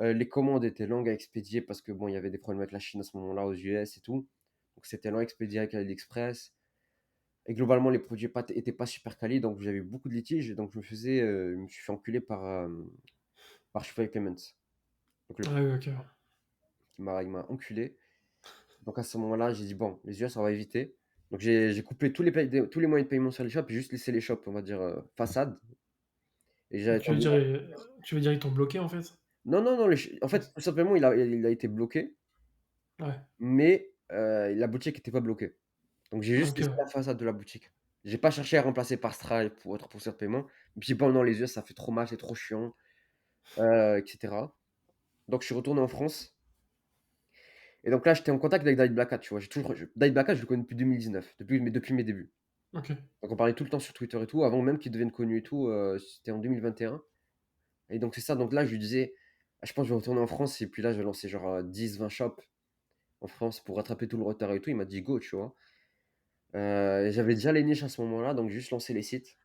Les commandes étaient longues à expédier parce que bon, il y avait des problèmes avec la Chine à ce moment-là, aux US et tout. Donc c'était lent à expédier avec AliExpress. Et globalement, les produits étaient pas super quali, donc j'avais beaucoup de litiges. Et donc je me suis fait enculer par Shopify Payments. Donc Ah oui, ok. il m'a enculé. Donc à ce moment-là, j'ai dit bon, les US, on va éviter. Donc j'ai coupé tous les moyens de paiement sur les shops et juste laissé les shops, on va dire, façade. Et j'avais Tu veux tendu. dire, tu veux dire ils t'ont bloqué en fait? Non, non, non, en fait, tout simplement, il a été bloqué, Ouais. mais la boutique n'était pas bloquée. Donc j'ai juste Ok. laissé la façade de la boutique. J'ai pas cherché à remplacer par Stripe ou autre processeur de paiement. Et puis bon, non, les US, ça fait trop mal, c'est trop chiant, etc. Donc je suis retourné en France. Et donc là, j'étais en contact avec David Blackat, tu vois. David Blackat, je le connais depuis 2019, depuis mes débuts. Ok. Donc on parlait tout le temps sur Twitter et tout, avant même qu'il devienne connu et tout, c'était en 2021. Et donc c'est ça, donc là, je lui disais, ah, je pense que je vais retourner en France, et puis là, je vais lancer genre 10-20 shops en France pour rattraper tout le retard et tout. Il m'a dit go, tu vois. Et j'avais déjà les niches à ce moment-là, donc juste lancer les sites.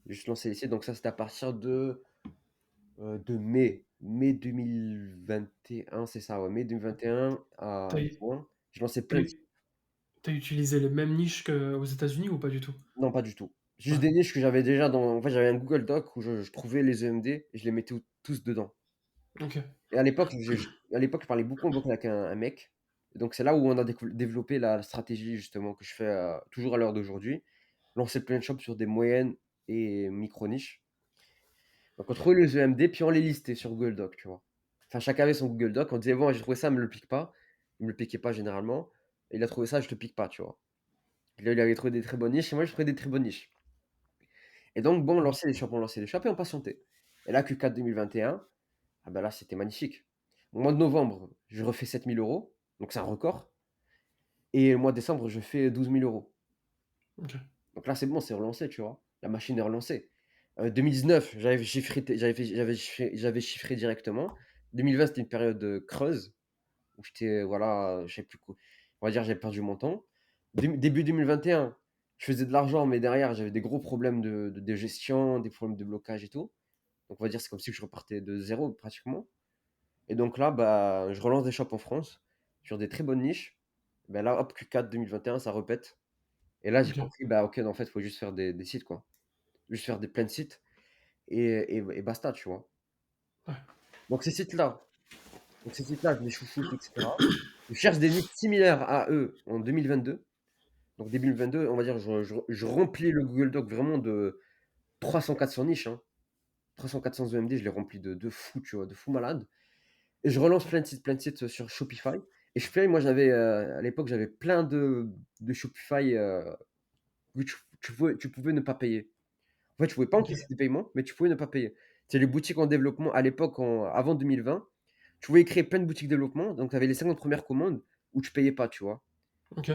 Juste lancer les sites. Donc ça, c'était à partir de mai 2021, c'est ça, ouais, mai 2021 à T'as juin. Je lançais t'as plein de u- sites. t'as utilisé les mêmes niches qu'aux États-Unis ou pas du tout? Non, pas du tout. Ouais. Juste des niches que j'avais déjà dans. En fait, j'avais un Google Doc où je trouvais les EMD et je les mettais tous dedans. Ok. Et à l'époque, je parlais beaucoup avec un mec. Et donc c'est là où on a développé la stratégie justement que je fais toujours à l'heure d'aujourd'hui. Lancer plein de shops sur des moyennes et micro niches. Donc on trouvait les EMD, puis on les listait sur Google Doc, tu vois. Enfin, chacun avait son Google Doc. On disait, bon, j'ai trouvé ça, me le pique pas. Il me le piquait pas généralement. Et il a trouvé ça, je te pique pas, tu vois. Et là, il avait trouvé des très bonnes niches, et moi, j'ai trouvé des très bonnes niches. Et donc, bon, on lançait les shops et on patientait. Et là, Q4 2021, ah ben là, c'était magnifique. Au mois de novembre, je refais 7 000 euros, donc c'est un record. Et le mois de décembre, je fais 12 000 euros. Ok. Donc là, c'est bon, c'est relancé, tu vois. La machine est relancée. 2019, j'avais chiffré directement. 2020, c'était une période creuse où j'étais, voilà, je sais plus quoi. On va dire, j'ai perdu mon temps. Début 2021, je faisais de l'argent, mais derrière, j'avais des gros problèmes de gestion, des problèmes de blocage et tout. Donc, on va dire, c'est comme si je repartais de zéro pratiquement. Et donc là, bah, je relance des shops en France sur des très bonnes niches. Ben là, hop, Q4 2021, ça repète. Et là, j'ai Ok. compris, bah, ok, non, en fait, il faut juste faire des sites, quoi. Juste faire plein de sites et basta, tu vois. Ouais. Donc ces sites-là, je les chouchoute, etc. Je cherche des niches similaires à eux en 2022. Donc début 2022, on va dire, je remplis le Google Doc vraiment de 300-400 niches, hein. 300-400 EMD, je les remplis de fou, tu vois, de fou malade. Et je relance plein de sites sur Shopify. Et Shopify, moi, à l'époque, j'avais plein de Shopify que tu pouvais ne pas payer. En fait, tu pouvais pas Ok. encaisser des paiements, mais tu pouvais ne pas payer. C'est les boutiques en développement à l'époque, avant 2020. Tu pouvais créer plein de boutiques de développement. Donc, tu avais les 50 premières commandes où tu payais pas, tu vois. Ok.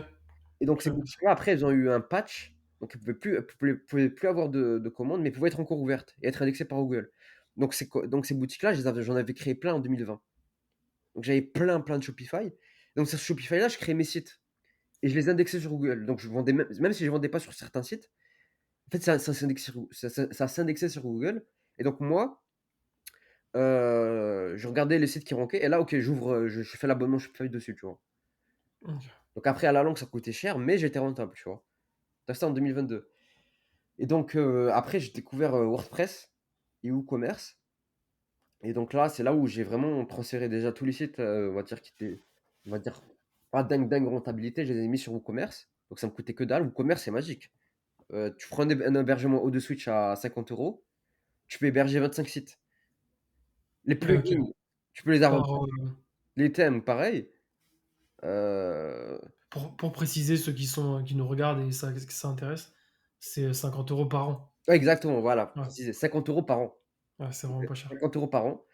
Et donc, Je ces savais pas ça. boutiques-là, après, elles ont eu un patch. Donc, elles pouvaient plus avoir de commandes, mais pouvaient être encore ouvertes et être indexées par Google. Donc, ces boutiques-là, j'en avais créé plein en 2020. Donc, j'avais plein de Shopify. Donc, sur Shopify-là, je créais mes sites et je les indexais sur Google. Donc, je vendais même si je vendais pas sur certains sites, en fait, ça s'indexait sur Google. Et donc, moi, je regardais les sites qui rankaient. Et là, ok, je fais l'abonnement Shopify dessus, tu vois. Ok. Donc, après, à la longue, ça coûtait cher, mais j'étais rentable, tu vois. Donc, ça en 2022. Et donc, après, j'ai découvert WordPress et WooCommerce. Et donc là, c'est là où j'ai vraiment transféré déjà tous les sites, on va dire, on va dire, pas dingue rentabilité. Je les ai mis sur WooCommerce. Donc, ça me coûtait que dalle. WooCommerce, c'est magique. Tu prends un hébergement haut de switch à 50 euros, tu peux héberger 25 sites. Les Ouais, ok. plugins, tu peux les avoir. Par, Les thèmes, pareil. Euh, pour préciser ceux qui nous regardent et ça, que ça intéresse, c'est 50 € par an. ouais, exactement, voilà, Ouais. préciser. 50 euros par an. Ouais, c'est vraiment pas cher. 50 euros par an.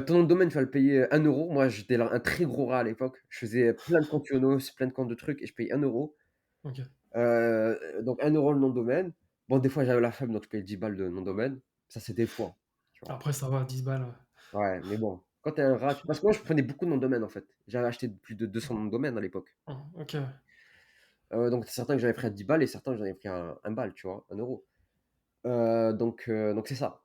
Ton nom de domaine, tu vas le payer 1 euro. Moi, j'étais là, un très gros rat à l'époque. Je faisais plein de comptes Yonos, plein de comptes de trucs et je payais 1 euro. Ok. Donc 1 euro le nom de domaine. Bon, des fois, j'avais la flemme, donc je payais 10 balles de nom de domaine. Ça, c'est des fois, tu vois. Après, ça va, 10 balles. Ouais, mais bon. Quand tu es un rat, parce que moi, je prenais beaucoup de noms de domaine, en fait. J'avais acheté plus de 200 noms de domaine à l'époque. Ok, ouais. Donc certains que j'avais pris à 10 balles et certains que j'en avais pris à 1 balle, tu vois, 1 euro. Donc c'est ça.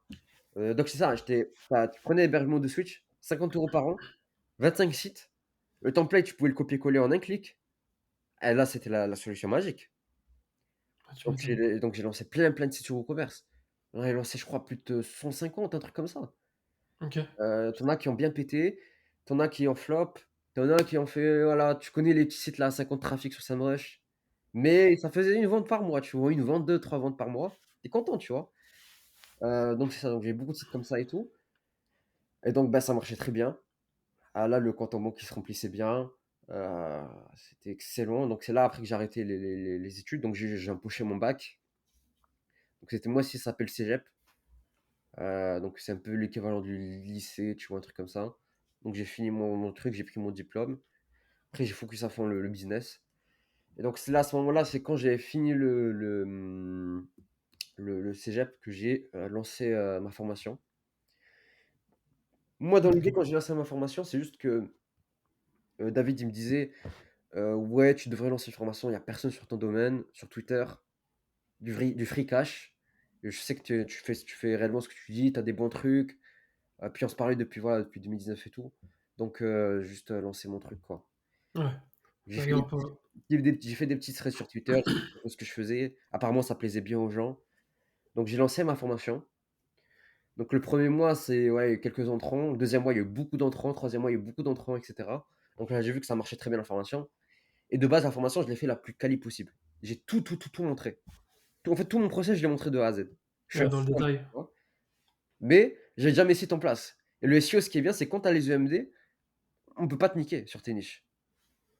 Donc c'est ça, tu prenais l'hébergement de Switch, 50 € par an, 25 sites. Le template, tu pouvais le copier-coller en un clic. Et là, c'était la solution magique. Ah, tu Donc m'étonnes. j'ai lancé plein de sites sur WooCommerce. J'en ai lancé, je crois, plus de 150, un truc comme ça. Ok. T'en as qui ont bien pété, t'en as qui ont flop, t'en as qui ont fait, voilà, tu connais les petits sites là, 50 trafics sur SEMrush. Mais ça faisait une vente par mois, tu vois, une vente, deux, trois ventes par mois. T'es content, tu vois. Donc c'est ça, donc j'ai beaucoup de sites comme ça et tout. Et donc bah, ça marchait très bien. Ah, là, le compte en banque qui se remplissait bien. euh, C'était excellent. Donc c'est là après que j'ai arrêté les études. Donc j'ai empoché mon bac. Donc c'était moi aussi, ça s'appelle Cégep. Donc c'est un peu l'équivalent du lycée, tu vois, un truc comme ça. Donc j'ai fini mon truc, j'ai pris mon diplôme. Après j'ai focus à fond le business. Et donc c'est là, à ce moment-là, c'est quand j'ai fini le Cégep que j'ai lancé ma formation. Moi, dans l'idée, Ok. quand j'ai lancé ma formation, c'est juste que David, il me disait, ouais, tu devrais lancer une formation, il n'y a personne sur ton domaine, sur Twitter, du free cash. Et je sais que tu fais réellement ce que tu dis, tu as des bons trucs. Puis on se parlait depuis, voilà, depuis 2019 et tout. Donc, juste lancer mon truc, quoi. Ouais. J'ai fait des D'accord. petits, j'ai fait des petits threads sur Twitter, ce que je faisais. Apparemment, ça plaisait bien aux gens. Donc, j'ai lancé ma formation. Donc, le premier mois, c'est ouais, quelques entrants. Le deuxième mois, il y a eu beaucoup d'entrants. Le troisième mois, il y a eu beaucoup d'entrants, etc. Donc là, j'ai vu que ça marchait très bien la formation. Et de base, la formation, je l'ai fait la plus quali possible. J'ai tout montré. En fait, tout mon process, je l'ai montré de A à Z. Je suis Ouais, un dans le fou, tu détail. vois. Mais j'ai déjà mes sites en place. Et le SEO, ce qui est bien, c'est quand tu as les EMD, on peut pas te niquer sur tes niches.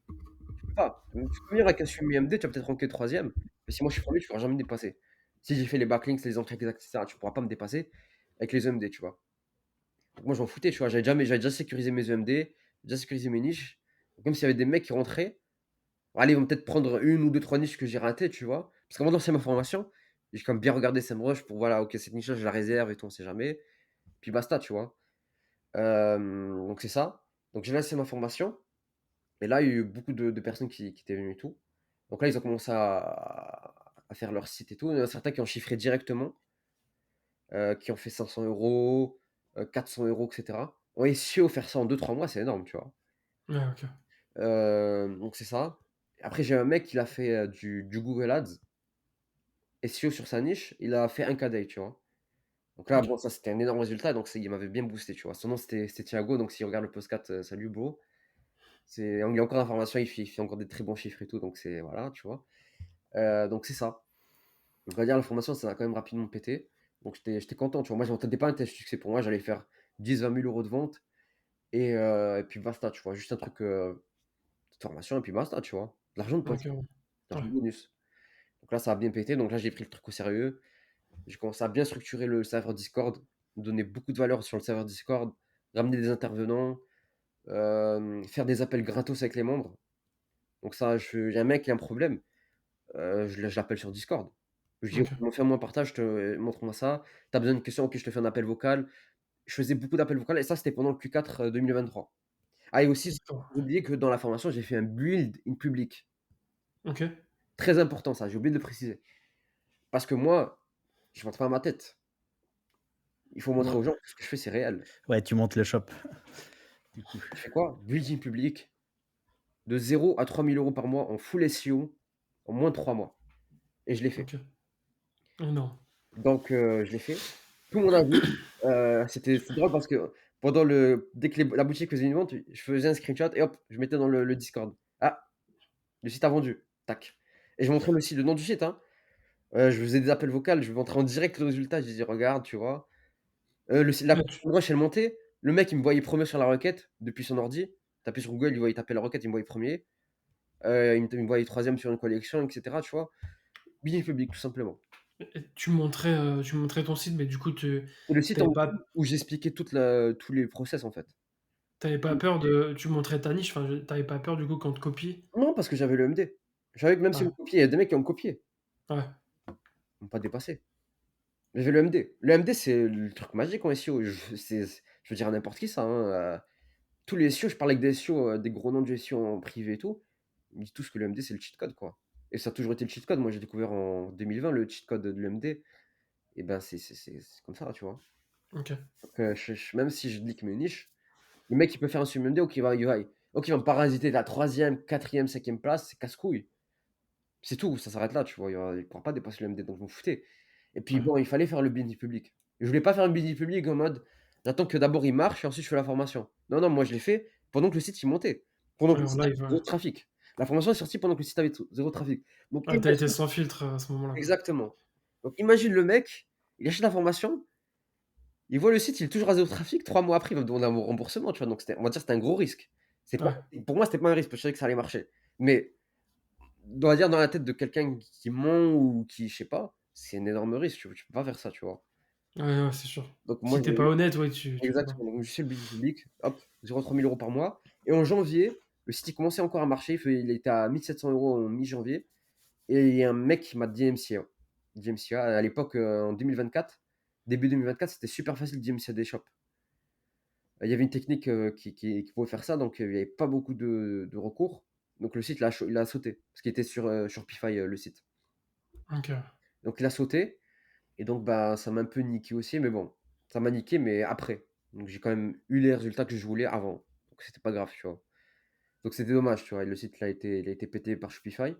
Tu peux pas. Tu peux venir avec un suivi EMD, tu vas peut-être ranker troisième. Mais si moi je suis premier, tu ne pourras jamais me dépasser. Si j'ai fait les backlinks, les entrées exactes, etc., tu ne pourras pas me dépasser avec les EMD, tu vois. Donc moi, je m'en foutais, tu vois. J'avais déjà sécurisé mes EMD, déjà sécurisé mes niches. Donc, même s'il y avait des mecs qui rentraient, allez, ils vont peut-être prendre une ou deux, trois niches que j'ai ratées, tu vois. Parce qu'avant de lancer ma formation, j'ai quand même bien regardé SEMrush pour, voilà, ok, cette niche-là, je la réserve et tout, on sait jamais. Puis basta, tu vois. Donc c'est ça. Donc j'ai lancé ma formation. Et là, il y a eu beaucoup de personnes qui étaient venues et tout. Donc là, ils ont commencé à faire leur site et tout. Il y en a certains qui ont chiffré directement, qui ont fait 500 €, 400 €, etc. En SEO, faire ça en 2-3 mois, c'est énorme, tu vois. Ouais, ok. Donc c'est ça. Après, j'ai un mec qui a fait du Google Ads, SEO sur sa niche, il a fait un k day, tu vois. Donc là, Ok. bon, ça c'était un énorme résultat, donc il m'avait bien boosté, tu vois. Son nom c'était Thiago, donc s'il regarde le podcast, salut bro. Il y a encore d'informations, il fait encore des très bons chiffres et tout, donc c'est voilà, tu vois. Donc c'est ça. Donc on va dire la formation, ça a quand même rapidement pété. Donc j'étais content, tu vois. Moi, je m'attendais pas à un tel succès pour moi, j'allais faire 10-20 000 € de vente et puis basta, tu vois. Juste un truc de formation et puis basta, tu vois. De l'argent de poche, Ok, ouais. de Ouais. l'argent bonus. Donc là, ça a bien pété, donc là, j'ai pris le truc au sérieux. J'ai commencé à bien structurer le serveur Discord, donner beaucoup de valeur sur le serveur Discord, ramener des intervenants, faire des appels gratos avec les membres. Donc ça, j'ai un mec qui a un problème, je l'appelle sur Discord. Je dis: Ok. «Fais-moi un partage, montre-moi ça. Tu as besoin d'une question? OK, je te fais un appel vocal». Je faisais beaucoup d'appels vocaux et ça, c'était pendant le Q4 2023. Ah et aussi, D'accord. j'ai oublié que dans la formation, j'ai fait un build in public. Ok. Très important ça, j'ai oublié de le préciser. Parce que moi, je montre pas ma tête. Il faut montrer Ouais. aux gens que ce que je fais, c'est réel. Ouais, tu montes le shop, du coup. Je fais quoi? Build in public, de 0 à 3 000 € par mois en full SEO en moins de 3 mois et je l'ai fait. Ok. Énorme. Donc je l'ai fait. Tout le monde a vu. C'est drôle parce que dès que la boutique faisait une vente, je faisais un screenshot et hop, je mettais dans le Discord. «Ah, le site a vendu». Tac et je montrais le nom du site, hein. Je faisais des appels vocaux, je montrais en direct le résultat. Je disais: «Regarde, tu vois?» La Ouais, page SEMrush, elle montait. Le mec, il me voyait premier sur la requête depuis son ordi. Tapait sur Google, il tapait la requête, il me voyait premier. Il me voyait troisième sur une collection et cetera, tu vois? Billing public, tout simplement. et tu montrais ton site, mais du coup, tu Et le site avais en pas, où j'expliquais tous les process, en fait. t'avais pas peur de. Tu montrais ta niche, enfin, t'avais pas peur du coup qu'on te copie. Non, parce que j'avais le MD. Je savais que même si on Ouais. me copiait, il y a des mecs qui ont copié. Ouais. Ils m'ont pas dépassé. J'avais le MD. Le MD, c'est le truc magique en SEO. C'est Je veux dire à n'importe qui ça, hein, tous les SEO, je parle avec des SEO, des gros noms de SEO en privé et tout, ils me disent tous que l'EMD c'est le cheat code, quoi et ça a toujours été le cheat code. Moi, j'ai découvert en 2020 le cheat code de l'EMD et ben, c'est comme ça, tu vois? OK. Donc je même si je dis que mes niches, le mec, il peut faire un sur MD, OK, il va me parasiter la 3e, 4e, 5e place, c'est casse-couille. C'est tout, ça s'arrête là, tu vois? Il pourra pas dépasser le MD, donc vous foutez et puis Ouais. bon, il fallait faire le building public. Je voulais pas faire un building public en mode: «J'attends que d'abord il marche et ensuite je fais la formation». Non, non, moi je l'ai fait pendant que le site il montait, pendant que le Ouais, en site avait live, ouais. 0 trafic. La formation est sortie pendant que le site avait 0 trafic. Donc Ouais, tu été imagine sans filtre, à ce moment-là, quoi. exactement. Donc imagine le mec, il achète la formation, il voit le site, il est toujours à 0 trafic, 3 mois après, il va me demander un remboursement, tu vois? Donc c'était on va dire c'était un gros risque. C'est pas Ouais. pour moi, c'était pas un risque, parce que je savais que ça allait marcher. Mais on va dire dans la tête de quelqu'un qui ment ou qui je sais pas, c'est un énorme risque, tu peux pas faire ça, tu vois? Ouais, ouais, c'est sûr. Donc moi Si tu es pas j'ai honnête, ouais, tu peux pas. exactement, donc je fais le budget public, hop, 0,3 000 € par mois et en janvier, le site il commençait encore à marcher, il était à 1 700 € en mi-janvier et il y a un mec qui m'a DMCA. DMCA à l'époque, en 2024, début 2024, c'était super facile de DMCA des shops. Il y avait une technique, qui pouvait faire ça, donc il y avait pas beaucoup de recours. Donc le site il a sauté parce qu'il était sur Shopify, le site. OK. Donc il a sauté et donc bah, ça m'a un peu niqué aussi, mais bon, ça m'a niqué, mais après. Donc j'ai quand même eu les résultats que je voulais avant. Donc c'était pas grave, tu vois? Donc c'était dommage, tu vois? Et le site il a été pété par Shopify.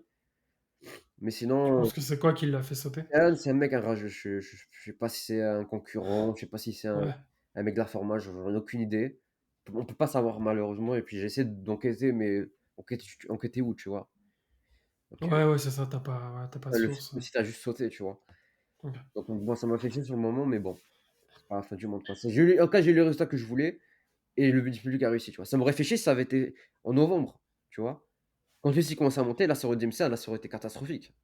Mais Tu sinon, penses que c'est quoi qui l'a fait sauter? c'est un mec, un rageux. Je sais pas si c'est un concurrent, je sais pas si c'est un Ouais. un mec de la format, j'en ai aucune idée. On peut pas savoir malheureusement et puis j'ai essayé d'enquêter, mais enquêter où, tu vois? Donc Ouais, ouais, c'est ça, tu pas de source, le site a juste sauté, tu vois? OK. Donc bon, ça m'a fait chier sur le moment, mais bon, c'est pas la fin du monde, quoi. En tout cas, j'ai eu les résultats que je voulais et le budget public a réussi, tu vois? Ça m'aurait fait chier si ça avait été en novembre, tu vois? Quand le site commençait à monter, là, ça aurait DMCA, là, ça aurait été catastrophique.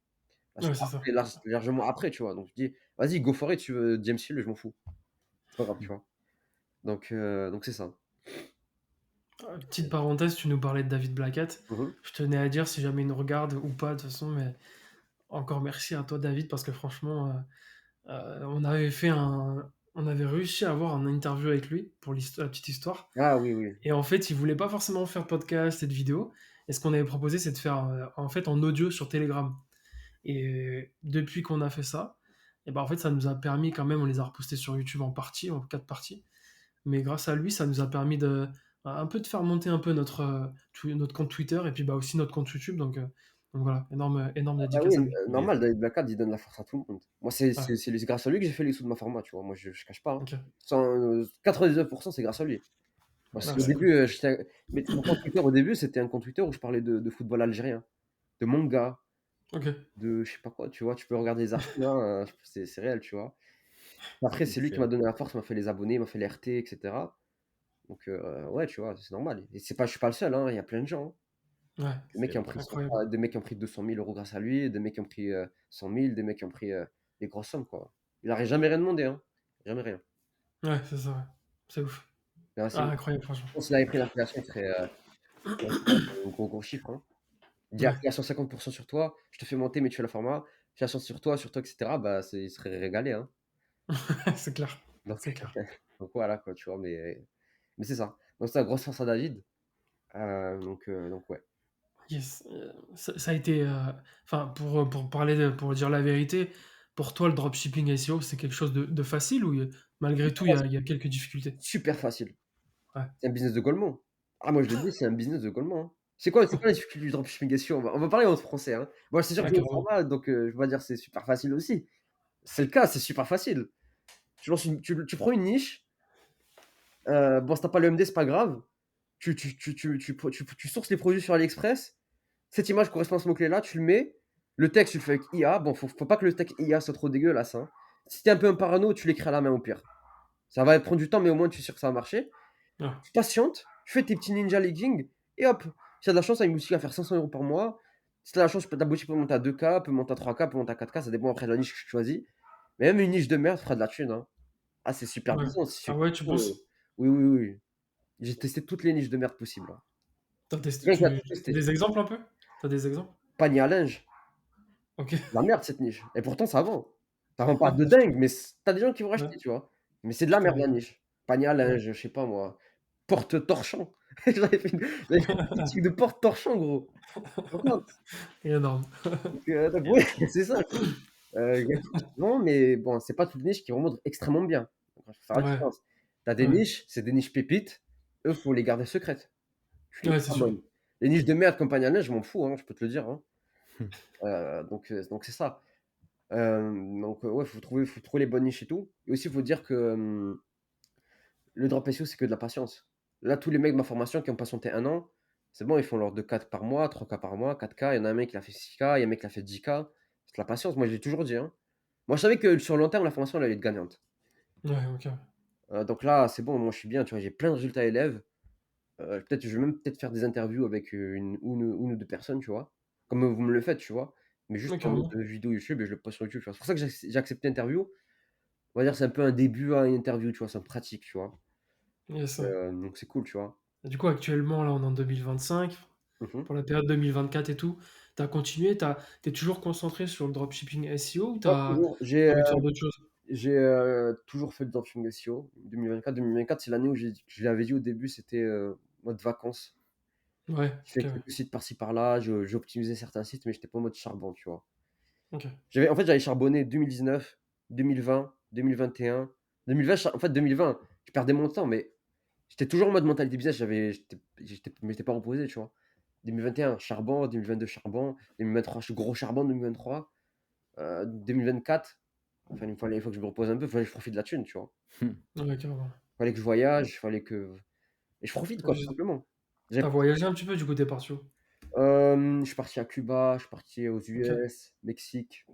Là, ça Ouais, c'est aurait ça. été largement après, tu vois? Donc je dis: «Vas-y, go for it, tu veux DMCA, je m'en fous». C'est pas grave, tu vois? Donc c'est ça. Petite parenthèse, tu nous parlais de David Blackett. Mmh mh. Je tenais à dire, si jamais il nous regarde ou pas, de toute façon, mais encore merci à toi, David, parce que franchement, on avait réussi à avoir un interview avec lui pour la petite histoire. Ah oui, oui. Et en fait, il voulait pas forcément faire de podcast et de vidéo. Et ce qu'on avait proposé, c'est de faire en fait en audio sur Telegram. Et depuis qu'on a fait ça, et ben en fait, ça nous a permis quand même, on les a repostés sur YouTube en partie, en 4 parties. Mais grâce à lui, ça nous a permis de un peu de faire monter un peu notre compte Twitter et puis bah aussi notre compte YouTube. Donc voilà, énorme Ah bah oui, dédicace à lui. Yes. normal, David Blackad, il donne la force à tout le monde. Moi, Ouais, c'est grâce à lui que j'ai fait les sous de ma format, tu vois? Moi, je cache pas, hein. ok. 99 c'est grâce à lui. Parce Ah, qu'au c'est cool. début, mais mon compte Twitter au début, c'était un compte Twitter où je parlais de football algérien, de manga, Ok. de je sais pas quoi, tu vois? Tu peux regarder les articles, hein, c'est réel, tu vois? Après, c'est lui qui m'a Excellent. donné la force, m'a fait les abonnés, m'a fait les RT et cetera. Donc ouais, tu vois? C'est normal et c'est pas je suis pas le seul, hein, il y a plein de gens, hein. Ouais, Des mecs qui ont C'est pris 100 incroyable. des mecs qui ont pris 200 000 € grâce à lui, des mecs qui ont pris, 100 000, des mecs qui ont pris, des grosses sommes, quoi. Il aurait jamais rien demandé, hein. Jamais rien. Ouais, c'est ça, ouais. C'est ouf. Mais Ah, sinon, je incroyable, franchement. pense qu'il avait pris l'affiliation, il serait un gros, gros chiffre, hein. Il dit: Ouais, «Affiliation 50 sur toi, je te fais monter, mais tu fais la format. Affiliation sur toi et cetera», bah, il serait régalé, hein. c'est clair. Donc C'est clair. donc voilà, quoi, tu vois? Mais c'est ça. Donc c'est la grosse force à David, donc ouais. Yes. Ça a été. Enfin, pour parler, pour dire la vérité, pour toi, le dropshipping SEO, c'est quelque chose de facile ou malgré tout, il y a quelques difficultés? Super facile. Ouais. C'est un business de Golemont. Ah moi je le dis, c'est un business de Golemont, hein. C'est quoi la difficulté du dropshipping SEO? On va parler en français, hein. Moi c'est sûr que Ouais, je le carrément. format donc je vais pas dire c'est super facile aussi. C'est le cas, c'est super facile. Tu prends une niche, bon si tu as pas le MD, c'est pas grave. Tu sources les produits sur AliExpress. Cette image correspond à ce mot-clé là, tu le mets. Le texte, tu le fais avec IA. Bon, faut pas que le texte IA soit trop dégueulasse, hein. Si tu es un peu un parano, tu l'écris à la main au pire. Ça va prendre du temps, mais au moins tu es sûr que ça va marcher. Ouais. Tu patientes, tu fais tes petits ninja leggings et hop, si tu as de la chance, tu as une boutique à faire 500 € par mois. Si tu as de la chance, ta boutique peut monter à 2K, peut monter à 3K, peut monter à 4K, ça dépend après de la niche que tu choisis. Mais même une niche de merde fera de la thune, hein. Ah, c'est super Ouais. business, Ah c'est ouais, tu cool, penses? oui, oui, oui. J'ai testé toutes les niches de merde possibles, hein. Tu testé Quelqu'un qui a tout testé. des exemples un peu? T'as des exemples? Panier à linge, OK. la merde cette niche. Et pourtant ça vend. Ça vend pas de dingue, mais tu as des gens qui vont Ouais, acheter, tu vois? Mais c'est de je la merde la connais. niche. panier à Ouais. linge, je sais pas moi, porte-torchons. J'avais fait une boutique de porte-torchons, gros. Tu te rends compte? Énorme. Donc ouais, Énorme. c'est ça. Il y a tout non, mais bon, c'est pas toutes les niches qui remontent extrêmement bien. Donc il faut faire la Ouais, différence. Tu as des ouais. niches, c'est des niches pépites, eux, faut les garder secrètes. Tu les Ouais, c'est sûr. charbonnes. Les niches de merde comme panier à linge, je m'en fous, hein, je peux te le dire, hein. Mmh. Donc c'est ça. Ouais, faut trouver les bonnes niches et tout. Et aussi, il faut dire que, le drop SEO, c'est que de la patience. Là, tous les mecs de ma formation qui ont patienté 1 an, c'est bon, ils font leurs 2 4 par mois, 3 K par mois, 4 K. Il y en a un mec qui a fait 6 K, il y a un mec qui a fait 10 K. C'est de la patience, moi je l'ai toujours dit, hein. Moi je savais que sur le long terme, la formation elle allait être gagnante. Ouais, OK. Donc là, c'est bon, moi je suis bien, tu vois? J'ai plein de résultats élèves. Peut-être je vais même peut-être faire des interviews avec, une ou 2 personnes, tu vois? Comme, vous me le faites, tu vois? Mais juste Ouais, en mode, carrément. vidéo YouTube et je le poste sur YouTube, tu vois? C'est pour ça que j'ai accepté l'interview. On va dire c'est un peu un début à une interview, tu vois? C'est en pratique, tu vois? Yes, ouais. Donc c'est cool, tu vois? Et du coup, actuellement, là, on est en 2025. Mmh mh. Pour la période 2024 et tout, tu as continué, tu es toujours concentré sur le dropshipping SEO ou tu Ouais, as toujours. J'ai, envie de faire d'autres choses? toujours fait du dropshipping SEO. 2024, c'est l'année où je l'avais dit au début, c'était, mode vacances. Ouais, Je fais OK, ouais. quelques sites par-ci par-là, j'ai optimisé certains sites, mais j'étais pas en mode charbon, tu vois? OK. J'avais charbonné 2019, 2020, 2021. 2020, en fait, 2020, je perdais mon temps, mais j'étais toujours en mode mentalité business, je m'étais pas reposé, tu vois? 2021, charbon, 2022, charbon, 2023, gros charbon 2023, 2024, enfin, il faut que je me repose un peu, il fallait que je profite de la thune, tu vois? Ouais, carrément. Fallait que je voyage, fallait que et je profite Ouais, quoi, tout simplement. J'ai tu voyagé un petit peu, du coup, tu es parti où? Je suis parti à Cuba, je suis parti aux OK. US, Mexique,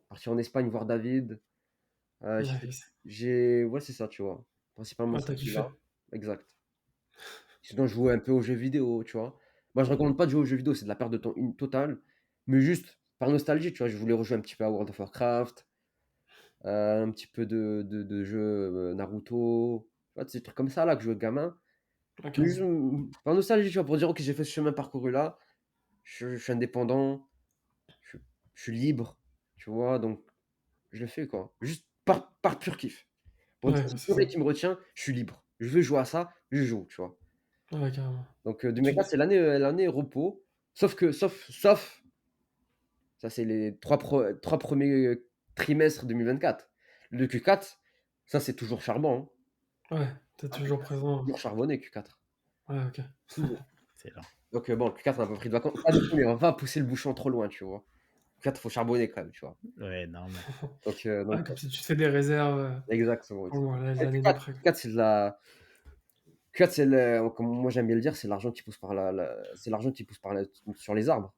parti en Espagne voir David. Nice. Ouais, c'est ça, tu vois? Principalement Ah, ces tu as pays-là. kiffé? Exact. Sinon, je jouais un peu aux jeux vidéo, tu vois? Moi, je recommande pas de jouer aux jeux vidéo, c'est de la perte de temps totale, mais juste par nostalgie, tu vois? Je voulais rejouer un petit peu à World of Warcraft, un petit peu de jeux, Naruto, tu vois? Des trucs comme ça là que je jouais gamin. Ouais, Mais juste, carrément. par nostalgie, tu vois? Pour dire: «OK, j'ai fait ce chemin parcouru là, je suis indépendant, je suis je suis libre», tu vois? Donc je le fais, quoi. Juste par pur kiff. Pour dire: Ouais, «J'ai c'est plus rien ça. qui me retient, je suis libre. Je veux jouer à ça, je joue», tu vois? Ouais, carrément. Donc Tu 2024, c'est l'année repos, sauf ça, c'est les 3 premiers trimestres 2024. Le Q4, ça, c'est toujours charbon, hein. ouais, tu es Ah, toujours Q4, c'est présent. toujours charbonné, Q4. Ouais, OK. Toujours. Excellent. Donc bon, le Q4, on a pas pris de vacances. Pas déconner, on va pas pousser le bouchon trop loin, tu vois? Q4, faut charbonner quand même, tu vois? Ouais, normal. Donc Ouais, comme si tu te fais des réserves, exactement, pour Et l'année Q4, d'après, quoi. Q4, c'est de la Q4, c'est le comme moi j'aime bien le dire, c'est l'argent qui pousse par c'est l'argent qui pousse sur les arbres.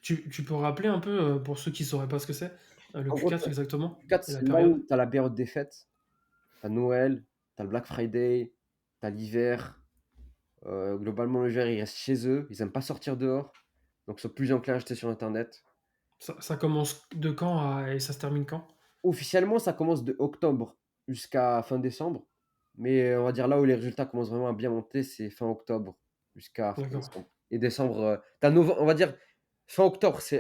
Tu peux rappeler un peu, pour ceux qui sauraient pas ce que c'est, le En gros, Q4 exactement Q4, et la c'est là où période? tu as la période des fêtes. Tu as Noël, tu as le Black Friday, tu as l'hiver. Globalement, l'hiver, ils restent chez eux, ils aiment pas sortir dehors, donc ils sont plus enclins à acheter sur internet. Ça commence de quand à et ça se termine quand? Officiellement, ça commence de octobre jusqu'à fin décembre, mais on va dire là où les résultats commencent vraiment à bien monter, c'est fin octobre jusqu'à fin D'accord. décembre. Et décembre, tu novembre, on va dire fin octobre, c'est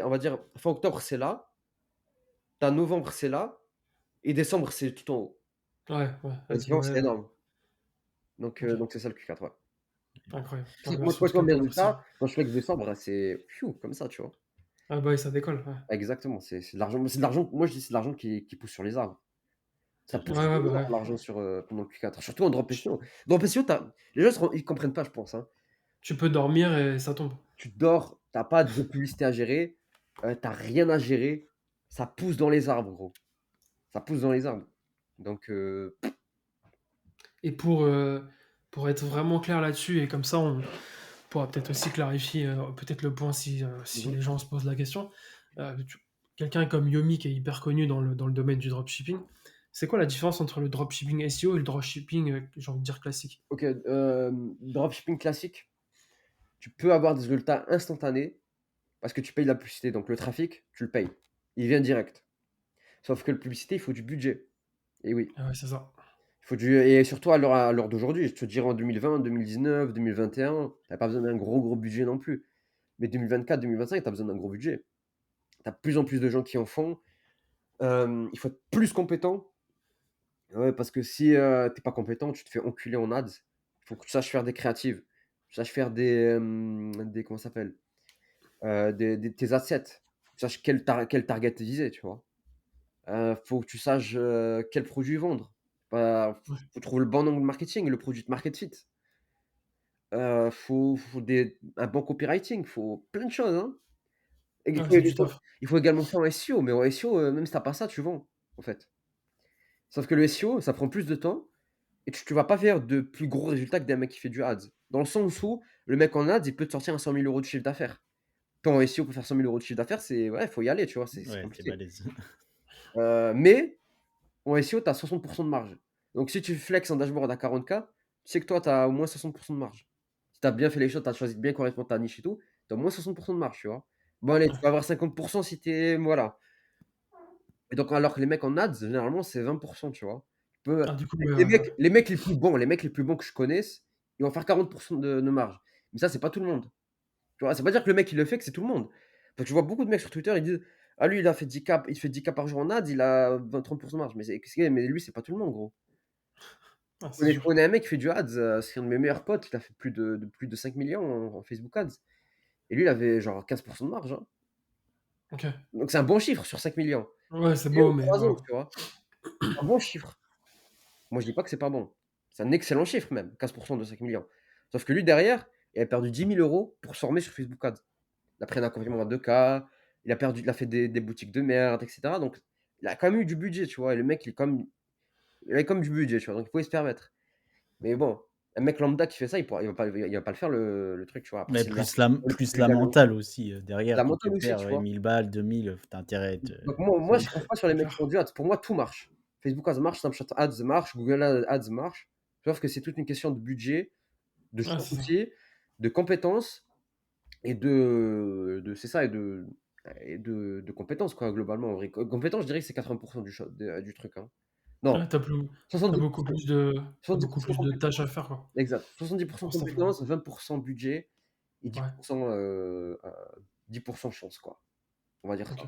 là, tu novembre, c'est là et décembre, c'est tout en haut. Ouais, ouais, La avec différence, c'est Noël, énorme. OK, Donc c'est ça le Q4, ouais. incroyable. C'est Ouais, moi, merci en tout franchement, cas mes pour la précision. résultats, quand je fais que décembre, c'est comme ça, tu vois? Ah bah oui, ça décolle, ouais. Exactement, c'est de l'argent, moi je dis c'est de l'argent qui pousse sur les arbres. Ça C'est pousse Ouais, clair. ouais, sur les bah arbres ouais. l'argent pendant le Q4, surtout en drop SEO. Drop SEO, les gens ils comprennent pas, je pense, hein. Tu peux dormir et ça tombe. Tu dors, tu as pas de publicité à gérer, tu as rien à gérer, ça pousse dans les arbres, gros. Ça pousse dans les arbres. Donc Et pour être vraiment clair là-dessus et comme ça on pourra peut-être aussi clarifier, peut-être le point si mmh les gens se posent la question. Tu quelqu'un comme Yomi qui est hyper connu dans le domaine du dropshipping, c'est quoi la différence entre le dropshipping SEO et le dropshipping, j'ai envie de dire classique? OK, dropshipping classique, tu peux avoir des résultats instantanés parce que tu payes la publicité, donc le trafic, tu le payes. Il vient direct. Sauf que la publicité, il faut du budget. Et oui. Ah ouais, c'est ça. Il faut du Et surtout à l'heure d'aujourd'hui, je te dirais en 2020, 2019, 2021, tu as pas besoin d'un gros budget non plus. Mais 2024, 2025, tu as besoin d'un gros budget. Tu as de plus en plus de gens qui en font. Il faut être plus compétent, Ouais, parce que si, tu pas compétent, tu te fais enculer en ads. Il faut que tu saches faire des créatives, tu saches faire des comment ça s'appelle? Des tes assets. Faut que tu saches quel target viser, tu vois? Faut que tu saches, quel produit vendre. Faut trouver le bon angle marketing, le produit market fit. Faut un bon copywriting, faut plein de choses, hein. Et Ouais, c'est du taf. il faut également faire en SEO, mais en SEO, même si tu as pas ça, tu vends, en fait. Sauf que le SEO, ça prend plus de temps et tu vas pas faire de plus gros résultats que d'un mec qui fait du ads. Dans le sens où le mec en ads, il peut te sortir un 100 000 € de chiffre d'affaires. Toi, en SEO, pour faire 100 000 € de chiffre d'affaires, c'est ouais, faut y aller, tu vois? C'est Ouais, c'est compliqué. balèze. Mais en SEO, tu as 60 de marge. Donc si tu flexes un dashboard à 40K, tu sais que toi, tu as au moins 60 de marge. Si tu as bien fait les choses, tu as choisi bien correctement ta niche et tout, tu as au moins 60 de marge, tu vois? Bon allez, tu vas avoir 50 si tu es voilà. Et donc alors que les mecs en ads, généralement, c'est 20, tu vois? Tu peux Ah, du coup, les mecs les plus bons que je connaisse, ils vont faire 40 de marge. Mais ça, c'est pas tout le monde. Tu vois? Ça veut pas dire que le mec, il le fait, que c'est tout le monde. Parce que je vois beaucoup de mecs sur Twitter, ils disent: «Ah lui, il a fait 10K, il fait 10K par jour en ads, il a 20-30 de marge». Mais lui, c'est pas tout le monde, gros. ah, c'est Je sûr. connais un mec qui fait du ads, c'est un de mes meilleurs potes, il a fait plus de 5 millions en Facebook ads et lui, il avait genre 15 de marge, hein. OK. Donc c'est un bon chiffre sur 5 millions. Ouais, c'est Et en beau, mais 3 ans, voilà. tu vois? Un bon chiffre. Moi, je dis pas que c'est pas bon. C'est un excellent chiffre même, 15 de 5 millions. Sauf que lui derrière, il a perdu 10 000 € pour se former sur Facebook Ads. Il a pris un accompagnement à 2K, il a fait des boutiques de merde et cetera. Donc il a quand même eu du budget, tu vois? Et le mec, il avait comme du budget, tu vois? Donc il pouvait se permettre. Mais bon, un mec lambda qui fait ça, il va pas le faire le truc, tu vois? Après Mais c'est le plus la le plus plus la gagnant. mentale aussi, La derrière quand tu mentale aussi, perds, tu ouais, vois? 1000 balles, 2000, tu intérêt à être, Donc moi je solide. compte pas sur les C'est mecs qui font clair. du ads. Pour moi, tout marche. Facebook Ads marche, Snapchat Ads marche, Google Ads marche. Sauf que c'est toute une question de budget, de Ouais, choix c'est ça. d'outils, de compétences et de c'est ça et de compétences quoi, globalement en vrai. Compétences, je dirais que c'est 80 du truc, hein. Non, Ouais, tu 70 beaucoup plus de tu 70 beaucoup plus de tâches à faire, quoi. exact. 70 Pour ça, faut compétences, 20 budget et ouais, 10 chance quoi, on va dire ça. OK.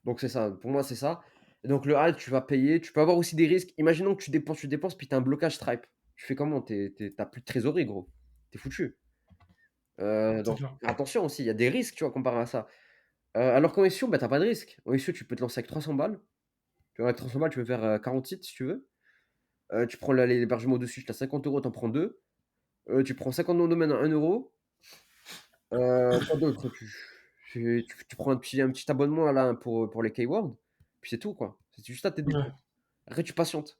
Donc c'est ça, pour moi c'est ça. Et donc le hal, tu vas payer, tu peux avoir aussi des risques. Imaginons que tu dépenses, puis tu as un blocage Stripe. Tu fais comment? Tu plus de trésorerie gros, tu es foutu. C'est Donc clair. attention aussi, il y a des risques, tu vois, comparé à ça. Alors qu'en SEO, bah, tu pas de risque. En SEO, tu peux te lancer avec 300 balles. Tu vois, avec 300 balles, tu peux faire, 40 sites si tu veux. Tu prends l'hébergement dessus, tu as 50 €, tu en prends 2. Tu prends 50 noms de domaine à 1 €. Quoi d'autre? Tu prends un petit abonnement là pour les keywords, puis c'est tout quoi. C'est juste ça tes Ouais. dépenses. Après tu patientes.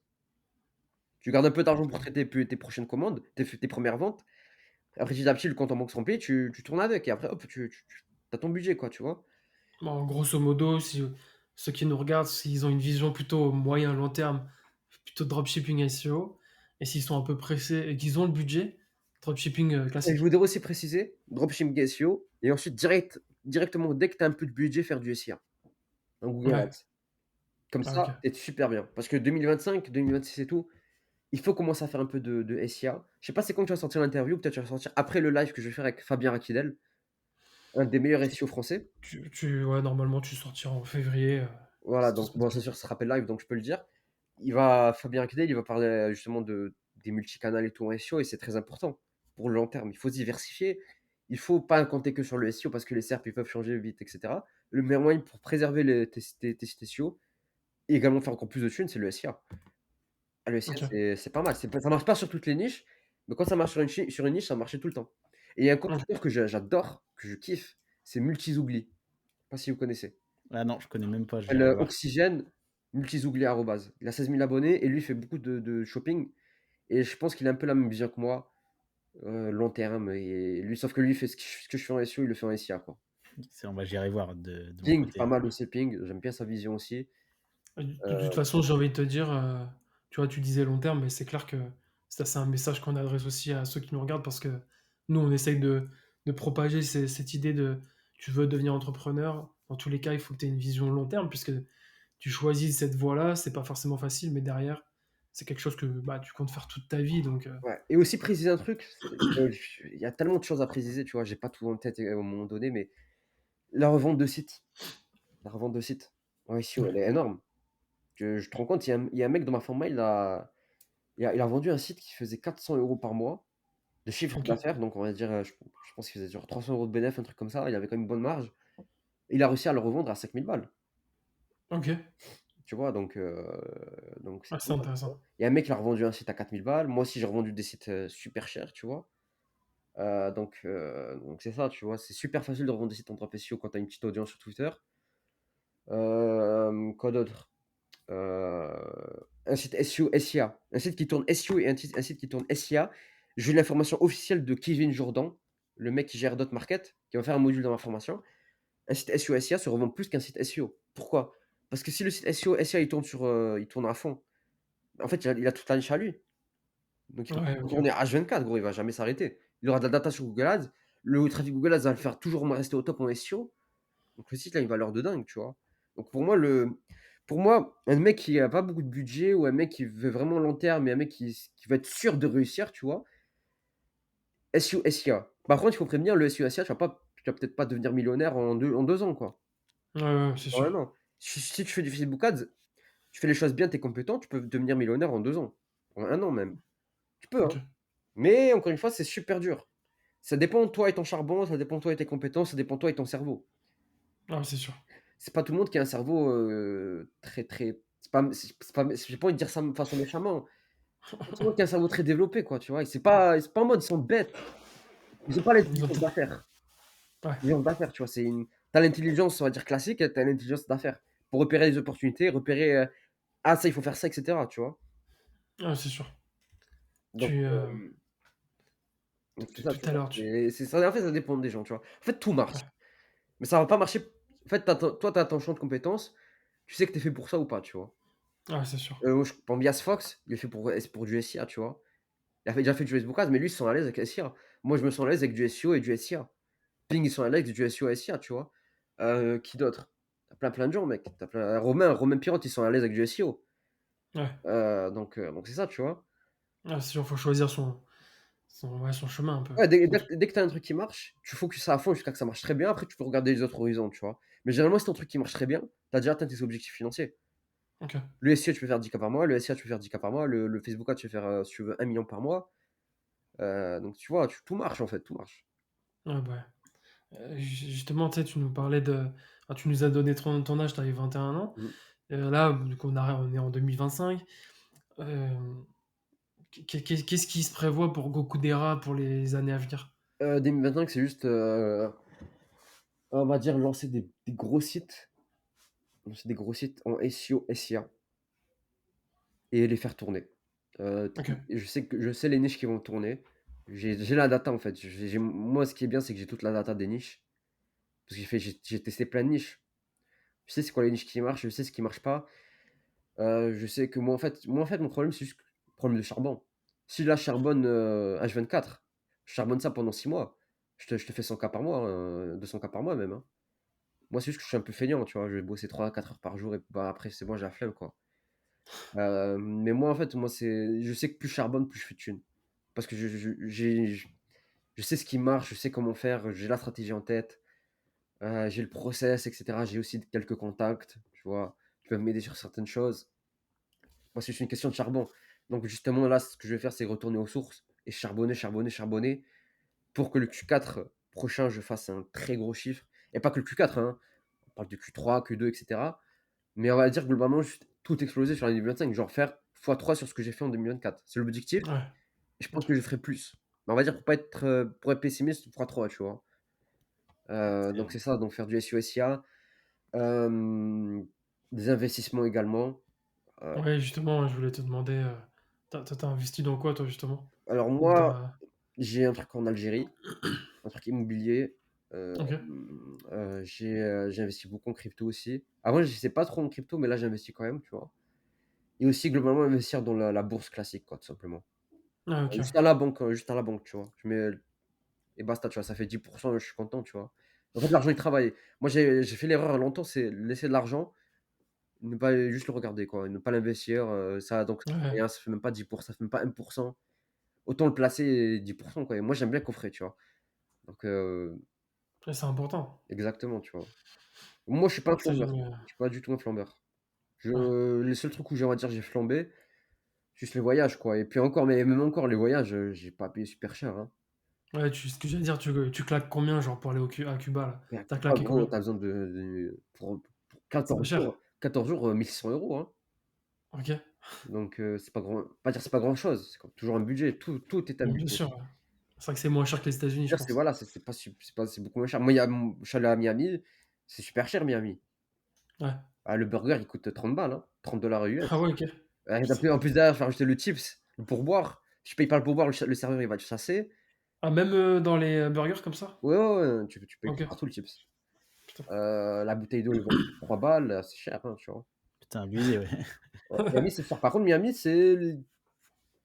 Tu gardes un peu d'argent pour traiter tes prochaines commandes, tes premières ventes. Après petit à petit, le compte en banque se remplit, tu tournes avec et après hop, tu as ton budget quoi, tu vois? Bon, grosso modo, si ceux qui nous regardent, s'ils ont une vision plutôt moyen long terme, plutôt dropshipping SEO, et s'ils sont un peu pressés et qu'ils ont le budget, dropshipping, Et je classique. voudrais aussi préciser, dropshipping SEO et ensuite directement dès que tu as un peu de budget, faire du SIA, en Google Ouais. Ads. Comme Ah, OK. ça, tu es super bien. Parce que 2025-2026 et tout, il faut commencer à faire un peu de SIA. Je sais pas c'est quand tu vas sortir l'interview, peut-être tu vas sortir après le live que je vais faire avec Fabien Rakidel, un des meilleurs SEO français. Ouais, normalement, tu sortiras en février, Voilà, si tout se donc passe bon, bien. c'est sûr, ça se rappelle live, donc je peux le dire. Fabien Rakidel, il va parler justement des multicanals et tout en SEO, et c'est très important pour le long terme. Il faut se diversifier. Il faut pas compter que sur le SEO parce que les SERP ils peuvent changer vite, etc. Le meilleur moyen pour préserver tes sites SEO et également faire encore plus de thunes, c'est le SIA. Ah, le SIA, OK. c'est pas mal. Ça marche pas sur toutes les niches, mais quand ça marche sur une niche, ça marchait tout le temps. Et il y a un compte OK. Twitter que j'adore, que je kiffe, c'est Multizougli. Je sais pas si vous connaissez. Ah non, je connais même pas, je vais aller Le voir. Oxygène Multizougli arrobase. Il a 16 000 abonnés et lui, il fait beaucoup de shopping. Et je pense qu'il a un peu la même vision que moi, long terme. Et lui, sauf que lui, il fait ce que je fais en SEO, il le fait en SIA, quoi. C'est Bah, j'irai voir de mon Ping, pas côté. mal aussi, Ping. J'aime bien sa vision aussi. De toute façon, j'ai envie de te dire, tu vois, tu disais long terme, mais c'est clair que ça, c'est un message qu'on adresse aussi à ceux qui nous regardent parce que nous, on essaye de propager cette idée de tu veux devenir entrepreneur. Dans tous les cas, il faut que tu aies une vision long terme puisque tu choisis cette voie-là. C'est pas forcément facile, mais derrière, c'est quelque chose que bah, tu comptes faire toute ta vie. Donc, Ouais. Et aussi préciser un truc, il y a tellement de choses à préciser, tu vois. J'ai pas tout en tête à un moment donné, mais la revente de sites. La revente de sites en SEO, ouais. elle est énorme. Je te rends compte, il y a un mec dans ma format, il a vendu un site qui faisait 400 € par mois de chiffre OK. d'affaires, donc on va dire, je pense qu'il faisait genre 300 € de bénéf, un truc comme ça, il avait quand même une bonne marge. Il a réussi à le revendre à 5 000 balles, OK. tu vois? Donc c'est Ah, c'est cool, tu vois? intéressant. Il y a un mec qui a revendu un site à 4 000 balles. Moi aussi, j'ai revendu des sites, super chers, tu vois? Donc c'est ça, tu vois? C'est super facile de revendre des sites en drop SEO quand tu as une petite audience sur Twitter. Quoi d'autre? Un site SEO, SIA. Un site qui tourne SEO et un site qui tourne SIA. J'ai eu l'information officielle de Kevin Jourdan, le mec qui gère Dotmarket, qui va faire un module dans ma formation. Un site SEO, SIA se revend plus qu'un site SEO. Pourquoi? Parce que si le site SEO, SIA, il tourne à fond, en fait, il a toute la niche à lui. Donc il peut Ouais, OK. tourner H24, gros, il va jamais s'arrêter. Il aura de la data sur Google Ads. Le trafic Google Ads va le faire toujours rester au top en SEO. Donc le site là, une valeur de dingue, tu vois? Donc pour moi, un mec qui a pas beaucoup de budget ou un mec qui veut vraiment long terme et un mec qui veut être sûr de réussir, tu vois? SEO, SIA. Par contre, il faut prévenir le SEO, SIA, tu vas peut-être pas devenir millionnaire en 2 ans, quoi. Ouais, ouais, c'est En sûr. 1 an. Si tu fais du Facebook Ads, tu fais les choses bien, tu es compétent, tu peux devenir millionnaire en 2 ans, en 1 an même. Tu peux, hein. OK. Mais encore une fois, c'est super dur. Ça dépend de toi et ton charbon, ça dépend de toi et tes compétences, ça dépend de toi et ton cerveau. Ah, c'est sûr. C'est pas tout le monde qui a un cerveau, très, très c'est pas j'ai pas envie de dire ça de façon méchamment. C'est pas tout le monde qui a un cerveau très développé, quoi, tu vois? Et c'est pas en mode ils sont bêtes, ils ont pas Ils ont l'intelligence peut-être d'affaires. ouais. L'intelligence d'affaires, tu vois? Tu as l'intelligence, on va dire classique et tu as l'intelligence d'affaires. Pour repérer les opportunités, repérer, «Ah ça, il faut faire ça» et cetera, tu vois? Ah, c'est sûr. Donc Tu, donc c'est tout ça, tout tu à vois? l'heure, tu C'est ça, en fait, ça dépend des gens, tu vois? En fait, tout marche, ouais. mais ça va pas marcher. En fait, tu as ton champ de compétences, tu sais que tu es fait pour ça ou pas, tu vois? Ah, c'est sûr. Moi, je prends Bias Fox, il est fait pour du SIA, tu vois? Il a déjà fait du Facebook Ads, mais lui, ils sont à l'aise avec SIA. Moi, je me sens à l'aise avec du SEO et du SIA. Ping, ils sont à l'aise avec du SEO et SIA, tu vois? Qui d'autre? Tu as plein de gens, mec. Tu as plein Romain Pirotte, ils sont à l'aise avec du SEO. Ouais. Donc c'est ça, tu vois? Ah, c'est sûr, faut choisir son chemin un peu. Ouais, C'est sûr. dès que tu as un truc qui marche, tu focuses ça à fond jusqu'à que ça marche très bien. Après, tu peux regarder les autres horizons, tu vois? Mais généralement, si ton truc qui marche très bien, tu as déjà atteint tes objectifs financiers. OK. Le SEO, tu peux faire 10K par mois. Le SIA, tu peux faire 10K par mois. Le Facebook Ads, tu peux faire, si tu veux, 1 million par mois. Donc tu vois, tout marche, en fait, tout marche. Ouais, bah, justement, tu sais, tu nous parlais de enfin, tu nous as donné ton âge, tu avais 21 ans. Mmh. Là, du coup, on est en 2025. Hem, qu'est-ce qui se prévoit pour Gokudera pour les années à venir? 2025, c'est juste, on va dire des gros sites, lancer des gros sites en SEO, SIA et les faire tourner. OK. Et je sais les niches qui vont tourner. J'ai la data en fait. Moi, ce qui est bien, c'est que j'ai toute la data des niches. Parce que j'ai testé plein de niches. Je sais c'est quoi les niches qui marchent, je sais ce qui marche pas. Je sais que moi en fait mon problème, c'est juste le problème de charbon. Si là je charbonne, H24, je charbonne ça pendant 6 mois. Je te fais 100K par mois, 200K par mois même, hein. Moi, c'est juste que je suis un peu feignant, tu vois? Je vais bosser 3 à 4 heures par jour et bah, après c'est bon, j'ai la flemme, quoi. Mais moi, en fait, je sais que plus je charbonne, plus je fais de thunes. Parce que je sais ce qui marche, je sais comment faire, j'ai la stratégie en tête, j'ai le process et cetera. J'ai aussi quelques contacts, tu vois? Qui peuvent m'aider sur certaines choses. Moi, c'est juste une question de charbon. Donc justement, là, ce que je vais faire, c'est retourner aux sources et charbonner, charbonner, charbonner pour que le Q4 prochain, je fasse un très gros chiffre et pas que le Q4, hein. On parle du Q3, Q2 et cetera. Mais on va dire globalement, juste tout exploser sur l'année 2025, genre faire x3 sur ce que j'ai fait en 2024. C'est l'objectif Ouais. et je pense OK. que je ferai plus. Mais on va dire pour être pessimiste, x3, tu vois? Donc c'est ça, donc faire du SEO, SIA, hem, des investissements également. Heu, Ouais, justement, je voulais te demander, tu as investi dans quoi toi, justement? alors Ou tu moi, j'ai un truc en Algérie, un truc immobilier, OK. j'ai investi beaucoup en crypto aussi. Avant, je sais pas trop en crypto, mais là, j'investis quand même, tu vois? Et aussi globalement investir dans la bourse classique, quoi, tout simplement. Ah, OK. Juste à la banque, tu vois? Je mets et basta, tu vois? Ça fait 10, je suis content, tu vois? En fait, l'argent, il travaille. Moi, j'ai fait l'erreur longtemps, c'est laisser de l'argent, ne pas juste le regarder, quoi, ne pas l'investir, ça fait Ouais. rien, ça fait même pas 10 ça fait même pas 1. Autant le placer 10 quoi et moi, j'aime bien coffrer, tu vois? Donc Ouais, c'est important. exactement, tu vois? Moi, je suis pas un Ça, flambeur. j'aime bien. Je suis pas du tout un flambeur. Ouais. Le seul truc où j'ai, on va dire, j'ai flambé, juste les voyages, quoi. Et puis encore, mais même encore, les voyages, j'ai pas payé super cher, hein. Ouais, ce que j'allais dire, tu claques combien, genre, pour aller à Cuba, là? Mais à T'as Cuba, claqué gros, combien? t'as besoin pour C'est pas 14 cher. jours, 14 jours, 1600 euros, hein. OK. Donc, c'est pas grand, pas dire c'est pas grand-chose, c'est comme toujours un budget, tout est un Bien budget. sûr, ouais. C'est vrai que c'est moins cher que les États-Unis, je Dire c'est pense. voilà, c'est beaucoup moins cher. Moi, il y a je suis allé à Miami, c'est super cher Miami. Ouais. Ah, le burger, il coûte 30 balles, hein, 30 $ Ah US. ouais, OK. En Putain. plus derrière, il faut rajouter le tips, le pourboire. Si tu payes pas le pourboire, le serveur, il va te chasser. Ah, même, dans les, burgers comme ça? Ouais, ouais, ouais, tu payes OK. partout le tips. Putain. La bouteille d'eau, ils vendent 3 balles, c'est cher, hein, tu vois? Putain, abusé, ouais. Ouais, Miami, c'est cher. Par contre, Miami, c'est l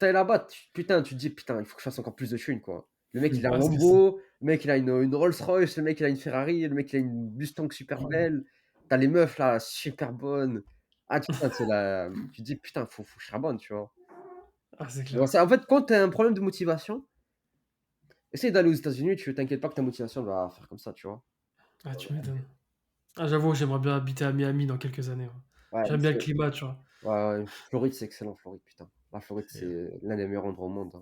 tu es là-bas, tu te dis: «Putain, il faut que je fasse encore plus de thunes, quoi». Le mec, il a un Ouais, parce que c'est Lambo, le mec, il a une Rolls Royce, le mec, il a une Ferrari, le mec, il a une Mustang super belle. Tu as les meufs là, super bonnes. Ah putain, c'est la tu te dis: «Putain, faut que je charbonne», tu vois? ah, c'est Bon, clair. c'est en fait, quand tu as un problème de motivation, essaye d'aller aux États-Unis, tu t'inquiète pas que ta motivation va faire comme ça, tu vois? Ah, tu m'étonnes. Ah, j'avoue, j'aimerais bien habiter à Miami dans quelques années, ouais. Ouais, J'aime bien le climat, tu vois? ouais, ouais, Floride, c'est excellent, Floride, putain. La Floride, C'est bien. c'est l'un des meilleurs endroits au monde, hein.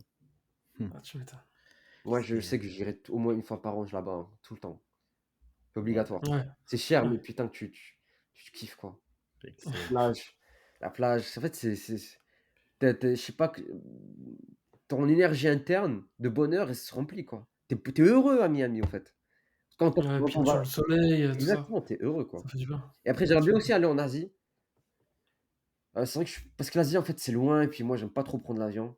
Mmh. Ah, tu m'étonnes. Moi, je C'est sais que j'irai au moins une fois par an là-bas, hein, tout le temps. C'est ouais, obligatoire. Ouais, C'est cher, ouais. mais putain que tu kiffes, quoi. excellent. Plage, la plage, en fait, je sais pas que ton énergie interne de bonheur, elle se remplit, quoi. Tu es heureux à Miami, en fait. Ouais, puis Quand on sur va le soleil, tout ça, exactement, tu es heureux, quoi. ça fait du bien. Et après, Ouais, j'aimerais tu bien m'étonnes. aussi aller en Asie. C'est vrai que parce que l'Asie, en fait, c'est loin et puis moi, j'aime pas trop prendre l'avion.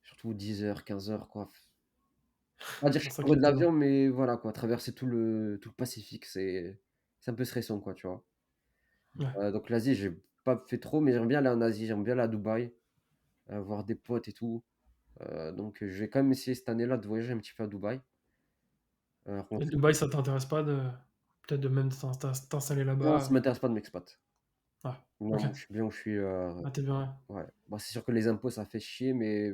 Surtout 10 heures, 15 heures, quoi. On va dire que C'est je ça qui prendrais est de étonnant. l'avion, mais voilà, quoi, traverser tout le Pacifique, c'est un peu stressant, quoi, tu vois? Ouais. Donc l'Asie, j'ai pas fait trop, mais j'aimerais bien aller en Asie, j'aimerais bien aller à Dubaï, voir des potes et tout. Donc je vais quand même essayer cette année-là de voyager un petit peu à Dubaï. Et Rencontrer Dubaï, ça t'intéresse pas de peut-être de même t'installer non, ça là-bas? m'intéresse pas de m'expat. Ah, Non, OK. moi, je suis bien où je suis, Ah, tu es bien, ouais. ouais. Bah, c'est sûr que les impôts, ça fait chier, mais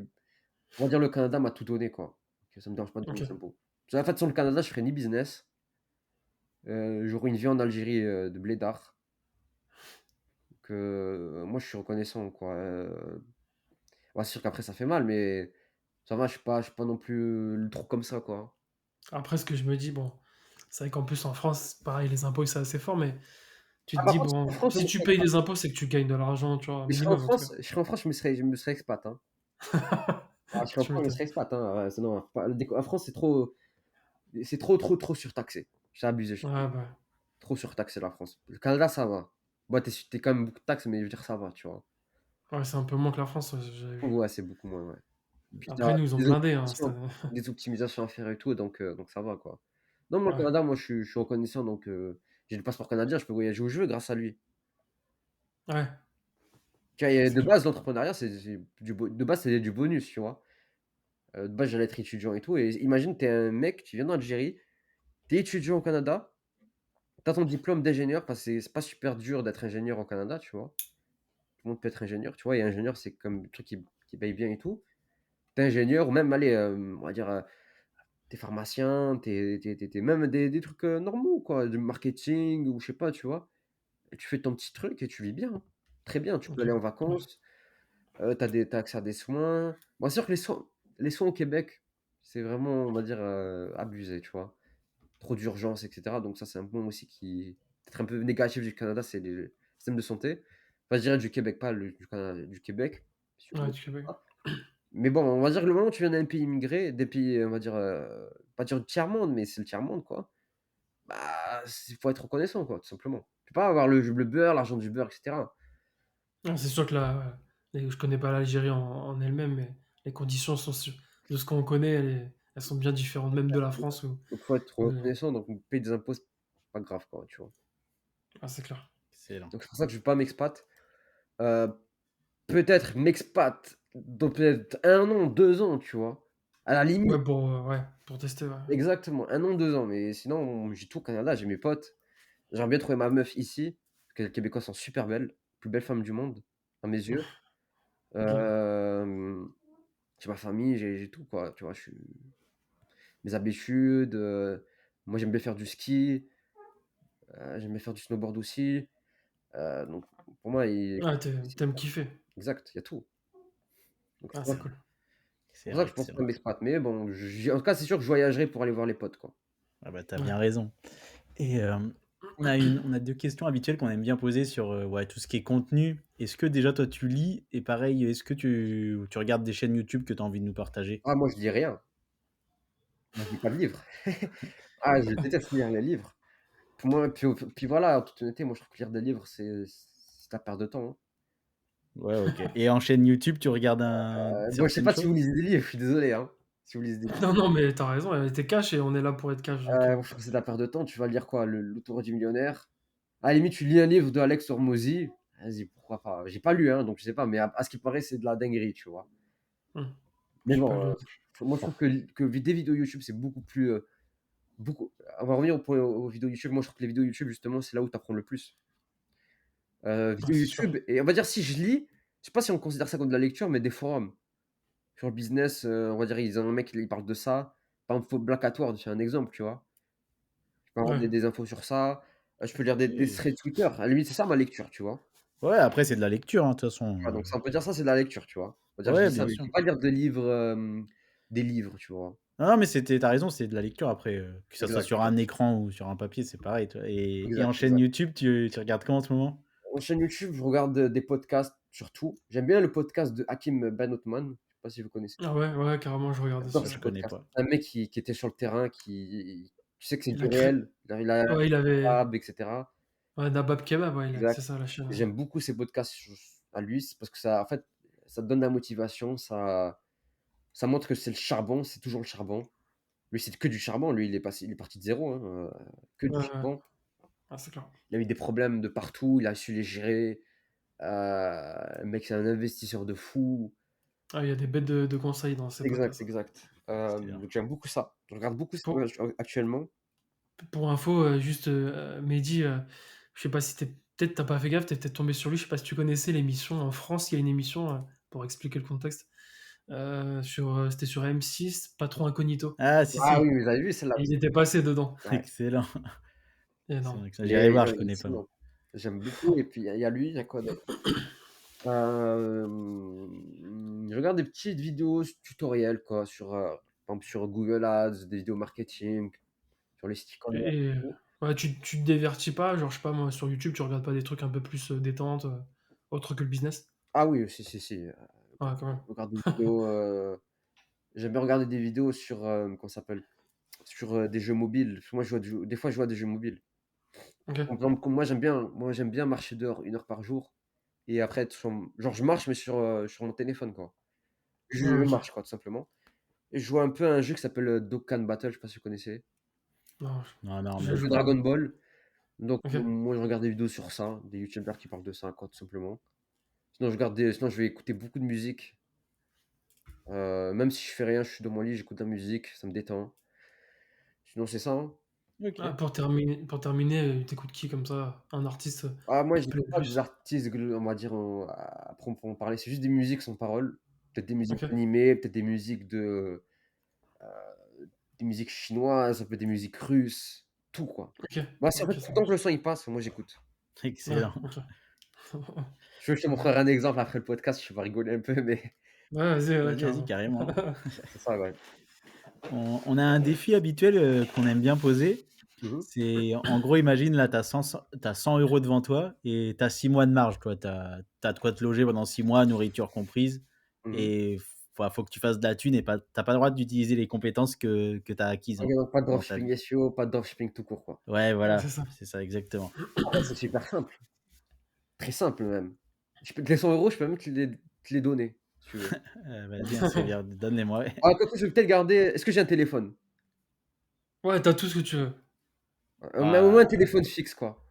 on va dire le Canada m'a tout donné, quoi. Que ça me dérange pas de payer OK. les impôts. Parce qu'en fait, sur le Canada, je ferais ni business, j'aurais une vie en Algérie, de blédard. Donc moi, je suis reconnaissant, quoi, ouais, c'est sûr qu'après ça fait mal, mais ça va, je suis pas non plus, trop comme ça, quoi. Après, ce que je me dis, bon, c'est vrai qu'en plus en France, pareil, les impôts, c'est assez fort, mais tu Ah te par dis: contre, «Bon, en France, je si me tu serais payes expat. des impôts, c'est que tu gagnes de l'argent», tu vois? Un Mais je serais en minimum, en tout cas. France je me serais expat, hein. Ah, je serais en Tu France, je me m'étonnes. serais expat, hein, ouais, c'est non, pas en France, c'est trop surtaxé. C'est abusé, je trouve. Ouais, bah, Trop surtaxé la France. Le Canada, ça va. Bah, tu quand même beaucoup de taxes, mais je veux dire ça va, tu vois? ouais, c'est un peu moins que la France, j'avais vu. Ouais, c'est beaucoup moins, ouais. Puis tu Après, nous, ils ont blindé, hein, cette année. des optimisations à faire et tout, donc ça va, quoi. Non, moi, le Ouais, Canada, moi, je suis reconnaissant, donc j'ai le passeport canadien, je peux voyager où je veux grâce à lui. ouais, Tu vois, et c'est de clair. base, l'entrepreneuriat, de base, c'est du bonus, tu vois? De base, j'allais être étudiant et tout et imagine, tu es un mec, tu viens d'Algérie, tu es étudiant au Canada, tu as ton diplôme d'ingénieur parce que c'est pas super dur d'être ingénieur au Canada, tu vois? Tout le monde peut être ingénieur, tu vois? Et ingénieur, c'est comme le truc qui paye bien et tout. Tu es ingénieur ou même, allez, on va dire, tu es pharmacien, tu es même des trucs, normaux, quoi, du marketing ou je sais pas, tu vois? Et tu fais ton petit truc et tu vis bien, hein. Très bien, tu peux OK. aller en Ouais. vacances. Tu as accès à des soins. Bon, c'est sûr que les soins au Québec, c'est vraiment, on va dire, abusé, tu vois? Trop d'urgences et cetera, donc ça, c'est un point aussi qui peut-être un peu négatif du Canada, c'est le système de santé. Enfin, je dirais du Québec, pas du Canada, du Québec, si tu Ouais, connais du Québec. pas. Mais bon, on va dire que le moment où tu viens d'un pays immigré, des pays, on va dire, pas dire tiers-monde, mais c'est le tiers-monde, quoi. Bah, il faut être reconnaissant, quoi, tout simplement. Tu peux pas avoir le beurre, l'argent du beurre et cetera. Ah, c'est sûr que là, je connais pas l'Algérie en elle-même, mais les conditions sont sur de ce qu'on connaît, elles sont bien différentes, même de la France Donc faut être où reconnaissant, donc payer des impôts, c'est pas grave, quoi, tu vois? ah, c'est clair. Excellent. Donc c'est pour ça que je vais pas m'expat. Heu, peut-être m'expat dans peut-être 1 an, 2 ans, tu vois? À la limite, Ouais, pour tester, ouais. exactement, 1 an, 2 ans, mais sinon, j'ai tout au Canada, j'ai mes potes. J'aimerais bien trouver ma meuf ici, parce que les Québécois sont super belles, plus belles femmes du monde, à mes yeux. OK. Hem, j'ai ma famille, j'ai tout, quoi, tu vois? Mes habitudes, moi j'aime bien faire du ski, j'aime bien faire du snowboard aussi. Donc pour moi, Ah, t'aimes kiffer. exact, il y a tout. Donc c'est Ah, pour c'est cool. c'est pour ça que je pense pas Excellent. m'expat. Mais bon, en tout cas, c'est sûr que je voyagerai pour aller voir les potes, quoi. Ah bah, tu Ouais. bien raison. Et on a 2 questions habituelles qu'on aime bien poser sur, ouais, tout ce qui est contenu. Est-ce que déjà toi tu lis? Et pareil, est-ce que tu regardes des chaînes YouTube que tu as envie de nous partager? Ah moi, je lis rien. Moi, je lis pas de livres. Ah, je déteste lire les livres. Pour moi, puis voilà, en toute honnêteté, moi, je trouve que lire des livres, c'est la perte de temps, hein. Ouais, OK. Et en chaîne YouTube, tu regardes Bon, je sais certaines pas si vous choses? lisez des livres, je suis désolé, hein, si vous lisez des livres. Non, non, mais t'as raison, tu cash et on est là pour être cash, donc Moi, je trouve que c'est de la perte de temps. Tu vas lire quoi? Le L'Autorité du millionnaire? À la limite, tu lis un livre de Alex Hormozy, vas-y, pourquoi pas? J'ai pas lu, hein, donc je sais pas, mais à ce qui paraît, c'est de la dinguerie, tu vois? mmh, Mais j'ai pas bon, lu. moi, je trouve que des vidéos YouTube, c'est beaucoup plus, beaucoup on va revenir au point aux vidéos YouTube. Moi, je trouve que les vidéos YouTube, justement, c'est là où tu apprends le plus. Ah, Vidéos c'est sûr. YouTube et on va dire si je lis, je sais pas si on considère ça comme de la lecture, mais des forums sur le business, on va dire, ils ont un mec, il parle de ça. Par exemple, Black Hat Word, c'est un exemple, tu vois? Je peux avoir Ouais. des infos sur ça, je peux lire des Oui. threads Twitter. À la limite, c'est ça ma lecture, tu vois? Ouais, après c'est de la lecture, hein, de toute Tu vois? façon, Donc ça, on peut dire ça, c'est de la lecture, tu vois? On va dire, je ouais, lis ça, bien mais je sûr. vais pas lire de livres, des livres, tu vois? Non, non, mais tu raison, c'est de la lecture après, que ça soit Exact, sur un écran ou sur un papier, c'est pareil, toi. Et en exact, chaîne exact. YouTube, tu regardes quoi en ce moment? En chaîne YouTube, je regarde, des podcasts surtout. J'aime bien le podcast de Hakim Ben Othman, je sais pas si vous connaissez? Ah ouais, ouais, carrément, je regarde J'adore aussi, Je ce ouais. connais podcast. pas. Un mec qui était sur le terrain, qui tu sais que c'est Il du a créé réel, il a ouais, il avait et cetera. ouais, Nabab Kebab, ouais, c'est Exact. ça la chaîne, J'aime beaucoup ces podcasts à lui, c'est parce que ça, en fait, ça te donne de la motivation, ça montre que c'est le charbon, c'est toujours le charbon. Lui, c'est que du charbon, lui, il est parti de zéro, hein, que du ouais, ouais. charbon. Ah, c'est clair. Il a eu des problèmes de partout, il a su les gérer. Le mec, c'est un investisseur de fou. Ah, il y a des bêtes de conseils dans ces Exact, podcasts. exact. Excellent. Donc j'aime beaucoup ça. Je regarde beaucoup ça, Pour actuellement. pour info, juste, Mehdi, je sais pas si peut-être tu pas fait gaffe, tu peut-être tombé sur lui, je sais pas si tu connaissais l'émission en France, il y a une émission, pour expliquer le contexte, c'était sur M6, Patron Incognito Ah si, Ah oui, si, vous avez vu celle-là et il aussi? était passé dedans. Ouais, excellent. Énorme. Excellent, excellent. J'irai voir, non, je il est connais pas, non. excellent. J'aime beaucoup et puis il y a lui, il y a quoi d'autre? Je regarde des petites vidéos tutoriels quoi sur, par exemple sur Google Ads, des vidéos marketing, sur les sites e-commerce Et et tout. ouais, tu te divertis pas, genre, je sais pas moi, sur YouTube, tu regardes pas des trucs un peu plus, détente, autre que le business? Ah oui, si, si, si, Ouais, quand même. je regarde des vidéos, j'aime bien regarder des vidéos sur, comment ça s'appelle? Sur, des jeux mobiles. Parce que moi je joue à des fois je joue à des jeux mobiles. OK. Par exemple, comme moi j'aime bien marcher dehors 1 heure par jour et après être sur genre je marche mais sur mon téléphone quoi. Je Ouais, OK. marche quoi tout simplement et je joue un peu à un jeu qui s'appelle, Dokkan Battle, je sais pas si vous connaissez? Non, Non, non, je C'est un même joue jeu pas, Dragon moi. Ball, donc OK. moi je regarde des vidéos sur ça, des youtubeurs qui parlent de ça quoi, tout simplement. Sinon je vais écouter beaucoup de musique, même si je fais rien, je suis dans mon lit, j'écoute de la musique, ça me détend. Sinon c'est ça, hein. Ah, OK. pour terminer, tu qui comme ça? Un artiste, Moi qui te plaît j'écoute le pas des plus? artistes on va dire, à proprement parler, c'est juste des musiques sans paroles. Peut-être des musiques OK. animées, peut-être heu, des musiques chinoises, ça peut être des musiques russes, tout quoi. OK. Moi c'est en OK, fait ça tant que marche. le son il passe, moi j'écoute. Ouais, Excellent. OK. Si tu veux je te Ça marche. montrerai un exemple après le podcast, tu vas rigoler un peu mais Ouais, vas-y, ouais, Vas-y, vas-y, carrément. carrément. c'est ça, ouais. On a un défi habituel, qu'on aime bien poser. Mmh mh. C'est en gros, imagine là, tu as 100 € devant toi et tu as 6 mois de marge, quoi. Tu as de quoi te loger pendant 6 mois, nourriture comprise Mmh. et faut que tu fasses de la thune et pas tu pas le droit d'utiliser les compétences que tu as acquises, OK, donc pas de dans ta vie. dropshipping SEO, pas de dropshipping tout court, quoi. Ouais, Ouais, voilà, c'est ça. c'est ça, exactement. En fait, c'est super simple, très simple même. Je peux les 100 €, je peux même te les donner, si tu veux. Vas-y, hein, c'est bien, donne-les-moi, ouais. Quoique je vais peut-être garder est-ce que j'ai un téléphone? Ouais, tu tout ce que tu veux. Mais au moins un Bah, téléphone fixe, quoi.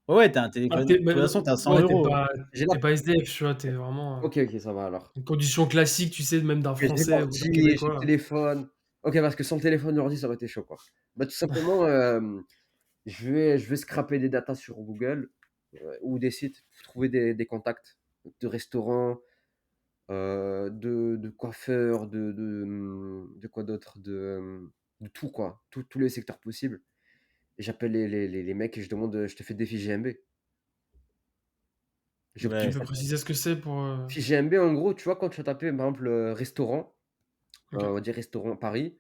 ouais, tu as un Ah, téléphone. tu De es toute façon, tu as 100 ouais, €. J'ai tu la es pas SDF, tu vois? Tu es vraiment, OK, OK, ça va alors. une condition classique, tu sais, même d'un OK, j'ai Français ou d'un l'ordi, j'ai le Québécois. téléphone. OK, parce que sans le téléphone, l'ordi, ça aurait été chaud, quoi. Bah, tout simplement, je vais scraper des datas sur Google, ou des sites pour trouver des contacts de restaurants, de coiffeurs, de quoi d'autre? De tout quoi, tous les secteurs possibles et j'appelle les mecs et je demande, je te fais défi GMB. J'ai Tu Ouais. optimisé peux ça. préciser ce que c'est pour. Fiche GMB, en gros, tu vois, quand tu vas taper, par exemple, restaurant, Ok. on va dire restaurant Paris,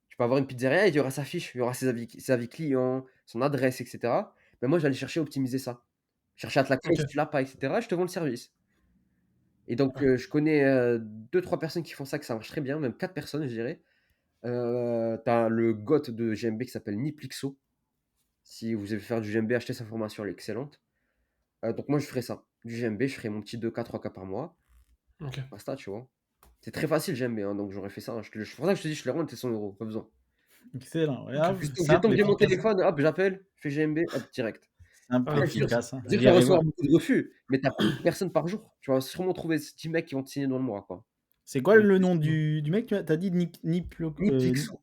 tu peux avoir une pizzeria et il y aura sa fiche, il y aura ses avis clients, son adresse, etc. Ben moi, j'allais chercher à optimiser ça. Chercher à te la créer Ok. si tu l'as pas, etc. Je te vends le service. Et donc, Ouais. je connais 2-3 personnes qui font ça, que ça marche très bien, même 4 personnes, je dirais. Tu as le GOAT de GMB qui s'appelle Niplixo. Si vous avez faire du GMB, achetez sa formation, elle est excellente. Donc, moi, je ferais ça. Du GMB, je ferais mon petit 2K, 3K par mois. Ok. Basta, tu vois. C'est très facile, GMB, hein, donc j'aurais fait ça. C'est pour ça que je te dis, je te le rends, t'es 100 €, pas besoin. Excellent. Ouais, Ok. J'ai tant simple, que j'ai mon efficace. téléphone, hop, j'appelle, je fais GMB, hop, direct. Ah, Simple, Après, ok. efficace, hein. je veux Je dire, tu vas l'irai recevoir voir. beaucoup de refus, mais tu as plus de personnes par jour. Tu vas sûrement trouver 10 mecs qui vont te signer dans le mois, quoi. C'est quoi Même le plus. nom du mec? Tu as dit Niplixo.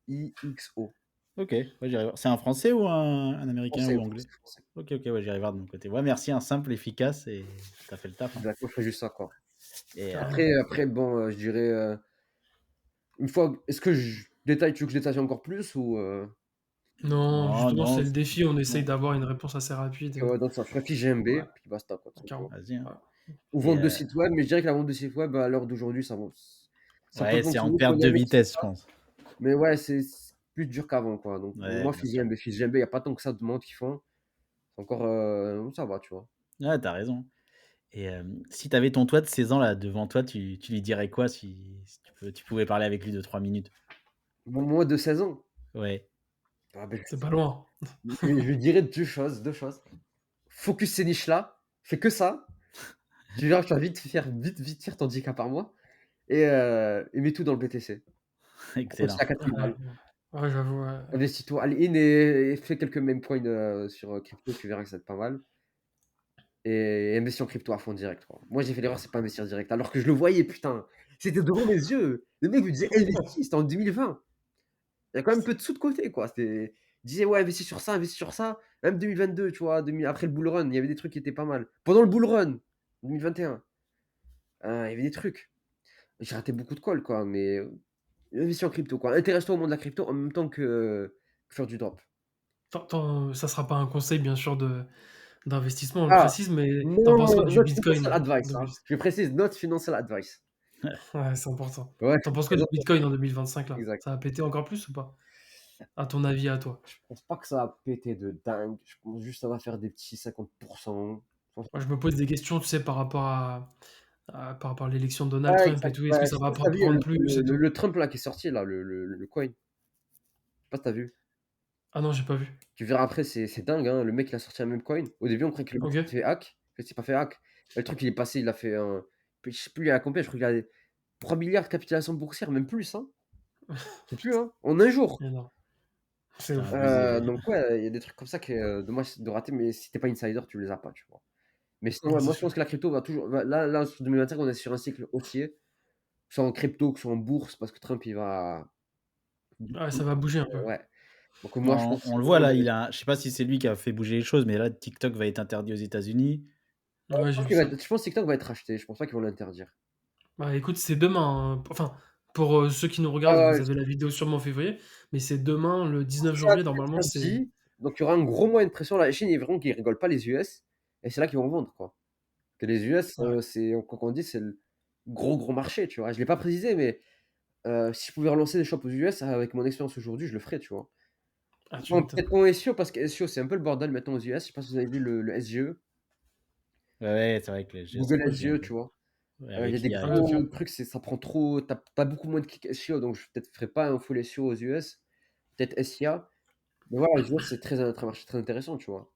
Niplixo. Ok, ouais, j'irai voir. C'est un français ou un américain Français, ou anglais? français. Ok, ouais, j'irai voir de mon côté. Ouais, merci, un simple, efficace et t'as fait le taf, hein. Exact, moi, je ferais juste ça, quoi. Et Carrément. Après bon, je dirais, une fois est-ce que je détaille tu veux que je détaille encore plus ou Non, non, justement, non, c'est le défi. On essaye non. d'avoir une réponse assez rapide. OK, ouais, donc ça, je ferais fiche GMB, Ouais, puis basta, quoi, tout carrément. simplement. Vas-y, hein. Ouais. Ou Et vente de site web, mais je dirais que la vente de site web, à l'heure d'aujourd'hui, ça peut ouais, c'est en fonctionner pour perte les de mecs qui font vitesse, je ça, pense. mais ouais, c'est plus dur qu'avant, quoi, donc Ouais, moi, bien sûr. fiche GMB, il y a pas tant que ça de monde qui font. C'est encore, ça va, tu vois? Ouais, t'as raison. Et si t'avais ton toi de 16 ans là devant toi, tu lui dirais quoi si tu pouvais parler avec lui 2 3 minutes? Mon moi de 16 ans, Ouais. ah beh, C'est pas loin. je lui dirais 2 choses. Focus ces niches-là, fais que ça, tu verras que tu vas vite faire ton 10K par mois et mets tout dans le BTC. On continue Excellent. à 4000 Ouais, balles. ouais, j'avoue. Ouais. Investis-toi, all-in et fais quelques meme coins, sur, crypto, tu verras que ça va être pas mal et investis en crypto à fond direct, quoi. Moi, j'ai fait l'erreur, c'est pas investir direct, alors que je le voyais, putain, c'était devant mes yeux. Le mec me disait: «Investis», c'était en 2020. Il y a quand même un peu de sous de côté, quoi. Il disait: «Ouais, investis sur ça, investis sur ça». Même 2022, tu vois? 2000 après le bull run, il y avait des trucs qui étaient pas mal. Pendant le bull run, 2021, il y avait des trucs. J'ai raté beaucoup de calls, quoi, mais investis en crypto, quoi. Intéresse-toi au monde de la crypto en même temps que faire du drop. Ça sera pas un conseil, bien sûr, d'investissement, on le Ah! précise, mais t'en penses quoi Non, du not financial Bitcoin en advice, hein. 2000? Je précise, not financial advice. Ouais, c'est important. Ouais, T'en penses quoi très du important, Bitcoin en 2025 là? exact. Ça va péter encore plus ou pas? À ton avis, à toi? Je pense pas que ça va péter de dingue. Je pense juste que ça va faire des petits 50. Moi, je me pose des questions, tu sais, par rapport à l'élection de Donald Ouais, Trump et exact. tout. Est-ce que Ouais, je ça sais va pas si tu pas vu, il y a prendre plus et tout? le Trump là qui est sorti là, le coin. Je sais pas si tu vu? Ah non, j'ai pas vu. Tu verras après, c'est dingue, hein, le mec il a sorti un même coin. Au début, on croyait que le mec OK. s'était fait hack. En fait, il s'est pas fait hack. Le truc, il est passé, il a fait un je sais plus il a combien, je crois qu'il a 3 000 000 de capitalisation boursière, même plus, hein. Je sais plus, hein, en un jour. Énorme. C'est C'est ouf. abusé. Donc ouais, il y a des trucs comme ça qui est, dommage de rater, mais si tu es pas insider, tu les as pas, tu vois? Mais sinon, Ouais, ouais, c'est moi je sûr. pense que la crypto va toujours là sur 2025, on est sur un cycle haussier, que ce soit en crypto, que ce soit en bourse, parce que Trump il va Ouais, ça va bouger un peu. ouais. Donc moi je pense On le voit là, que je sais pas si c'est lui qui a fait bouger les choses, mais là TikTok va être interdit aux États-Unis. Ouais, je j'ai pense vu qu'il va ça. être je pense que TikTok va être racheté, je pense pas qu'ils vont l'interdire. Bah, écoute, c'est demain, hein. Enfin, pour, ceux qui nous Ouais, regardent, ouais, vous ouais, avez la vidéo sûrement en février, mais c'est demain, le 19 ça janvier, normalement, petit à c'est petit, donc il y aura un gros moyen de pression. La Chine, ils verront qu'ils rigolent pas les US et c'est là qu'ils vont vendre, quoi. Que les US, ouais. c'est quoi qu'on dit, c'est le gros marché, tu vois? Je l'ai pas précisé, mais si je pouvais relancer des shops aux US avec mon expérience aujourd'hui, je le ferais, tu vois? Ah, tu Bon, m'étonnes. peut-être moins SEO parce que SEO, c'est un peu le bordel maintenant aux US. Je sais pas si vous avez vu le SGE, Ouais, ouais, c'est vrai que les jeux ça Google bug un SGE, peu. tu vois? Ouais, Il y a avec des l'IA et Ouais, tout. OK. gros trucs, ça prend trop tu as beaucoup moins de clics SEO, donc je peut-être ferais pas un full SEO aux US, peut-être SIA. Mais voilà, les US, c'est très marché très intéressant, tu vois?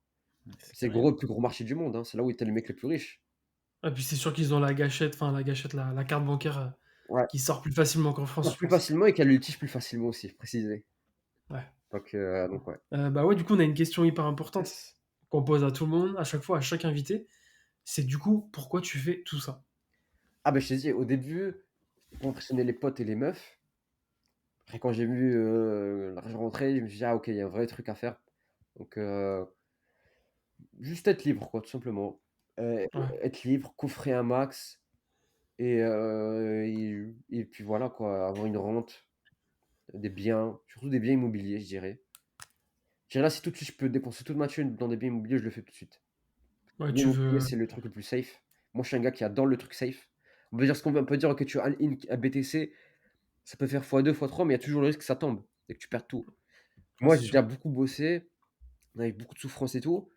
Ouais, c'est C'est carrément. le plus gros marché du monde, hein. C'est là où tu as les mecs les plus riches. Et puis c'est sûr qu'ils ont la gâchette, enfin la gâchette, la carte bancaire, Ouais, qui sort plus facilement qu'en France, sort je plus pense. facilement et qu'elle l'utilise plus facilement aussi, préciser. Ouais. Donc ouais. Bah, ouais, du coup, on a une question hyper importante qu'on pose à tout le monde, à chaque fois, à chaque invité. C'est du coup, pourquoi tu fais tout ça? Ah bah, je t'ai dit, au début, pour impressionner les potes et les meufs. Après quand j'ai vu, l'argent rentrer, je me suis dit: «Ah OK, il y a un vrai truc à faire». Donc juste être libre quoi, tout simplement. Ouais. Être libre, coffrer un max et puis voilà quoi, avoir une rente, des biens, surtout des biens immobiliers, je dirais. Je dirais là, si tout de suite je peux dépenser toute ma thune dans des biens immobiliers, je le fais tout de suite. Ouais, tu L'immobilier, veux. c'est le truc le plus safe. Moi, je suis un gars qui adore le truc safe. On peut dire ce qu'on veut, on peut dire que tu as un BTC, ça peut faire x2, x3, mais il y a toujours le risque que ça tombe et que tu perds tout. Ouais, Moi, c'est j'ai sûr. déjà beaucoup bossé, on avait beaucoup de souffrance et tout.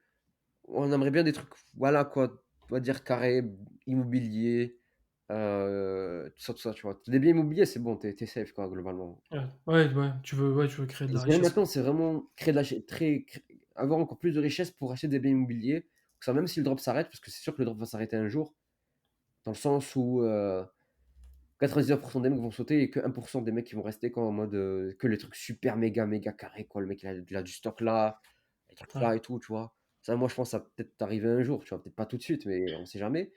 On aimerait bien des trucs, voilà quoi, on va dire carré, immobilier, tout ça, tu vois. Des biens immobiliers, c'est bon, t'es safe, quoi, globalement. Ouais, ouais, tu veux créer de Et la ce que j'aime richesse, maintenant, quoi. c'est vraiment créer de la, avoir encore plus de richesse pour acheter des biens immobiliers. Ça, même si le drop s'arrête, parce que c'est sûr que le drop va s'arrêter un jour, dans le sens où 99% des mecs vont sauter et que 1% des mecs qui vont rester quoi, en mode que les trucs super méga méga carrés, quoi. Le mec il a du stock là, les trucs Ouais. là et tout, tu vois. Ça, moi, je pense que ça va peut-être arriver un jour, tu vois. Peut-être pas tout de suite, mais on sait jamais.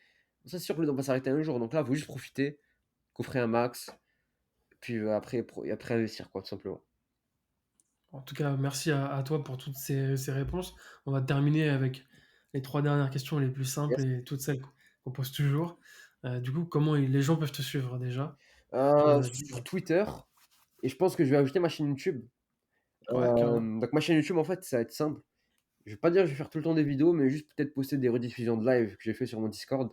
Ça, c'est sûr que le drop va s'arrêter un jour. Donc là, il faut juste profiter, coffrer un max, puis et après investir, quoi, tout simplement. En tout cas, merci à toi pour toutes ces réponses. On va terminer avec les 3 dernières questions les plus simples Yes. et toutes celles qu'on pose toujours. Du coup, comment les gens peuvent te suivre déjà? Pour les Sur auditeurs. Twitter, et je pense que je vais ajouter ma chaîne YouTube. Ouais, carrément. Donc ma chaîne YouTube, en fait, ça va être simple. Je vais pas dire que je vais faire tout le temps des vidéos, mais juste peut-être poster des rediffusions de live que j'ai fait sur mon Discord.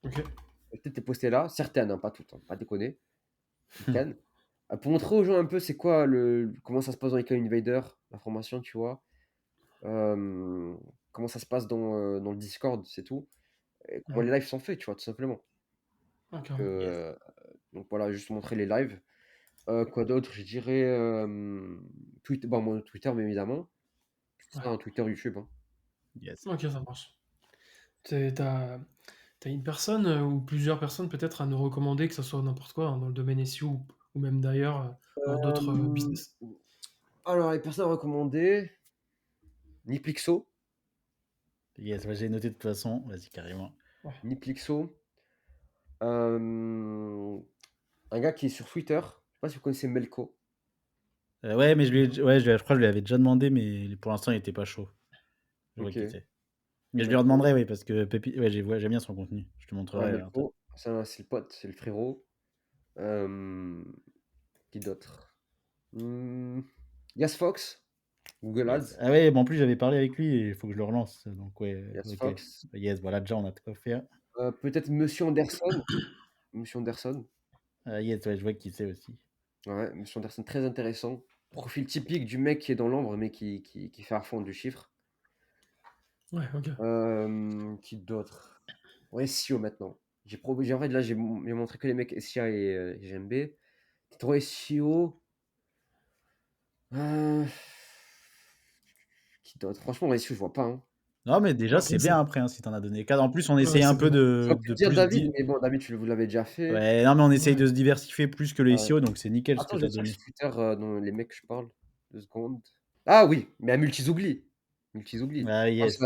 OK. Peut-être les poster là, certaines, hein, pas toutes, hein, pas déconner, certaines. Pour montrer aux gens un peu c'est quoi comment ça se passe dans Ika Invader, la formation, tu vois. Euh, Comment ça se passe dans le Discord, c'est tout. Et comment Ouais. les lives sont faits, tu vois, tout simplement. Ouais, Donc, carrément. Yes. donc voilà, juste montrer les lives. Quoi d'autre? Je dirais Twitter, bon, mon Twitter, bien évidemment. C'est ça, Ouais. un Twitter, YouTube, hein. Yes. OK, ça marche. T'as as une personne, ou plusieurs personnes peut-être à nous recommander, que ça soit n'importe quoi, hein, dans le domaine SEO ou même d'ailleurs, dans d'autres, Euh, business? alors, les personnes recommandées, Niplixo. Yes, ouais, j'ai noté de toute façon. Vas-y, carrément. Ouais. Niplixo. Euh, un gars qui est sur Twitter. Je sais pas si vous connaissez Melko. Ouais, mais ouais, je crois que je lui avais déjà demandé, mais pour l'instant, il était pas chaud. Je vois Ok. qui c'est. Mais je lui Melko. redemanderai, oui, parce que ouais, j'aime bien son contenu. Je te Ouais, montrerai après. Melko. C'est le pote, c'est le frérot. Euh, qui d'autre? Yas Fox. Google Yes. Ads. Ah ouais, bon, en plus, j'avais parlé avec lui et il faut que je le relance. Donc, ouais, Yas ok. Fox. Yes, voilà, déjà, on a de quoi faire. Peut-être Monsieur Anderson. Monsieur Anderson. Yes, ouais, je vois qui c'est aussi. Ouais, Monsieur Anderson, très intéressant. Profil typique du mec qui est dans l'ombre, mais qui fait à fond du chiffre. Ouais, OK. Qui d'autre? Ouais, SEO maintenant. En fait, là, j'ai montré que les mecs SIA et GMB. Trop SEO. Euh, Qui d'autre? Franchement, en SEO, je vois pas, hein. Non, mais déjà, OK, c'est bien après, hein, si t'en as donné 4. En plus, on ouais, essaye un c'est peu bien. J'aurais pu de te dire plus David, dire. mais bon, David, vous l'avez déjà fait. Ouais, non, mais on essaye Ouais. de se diversifier plus que le Ouais. SEO, donc c'est nickel ce que Attends, je t'as vais chercher donné. sur Twitter dans les mecs que je parle. 2 secondes. Ah oui, mais à Multisougli. Multisougli. Ah, Ah, yes.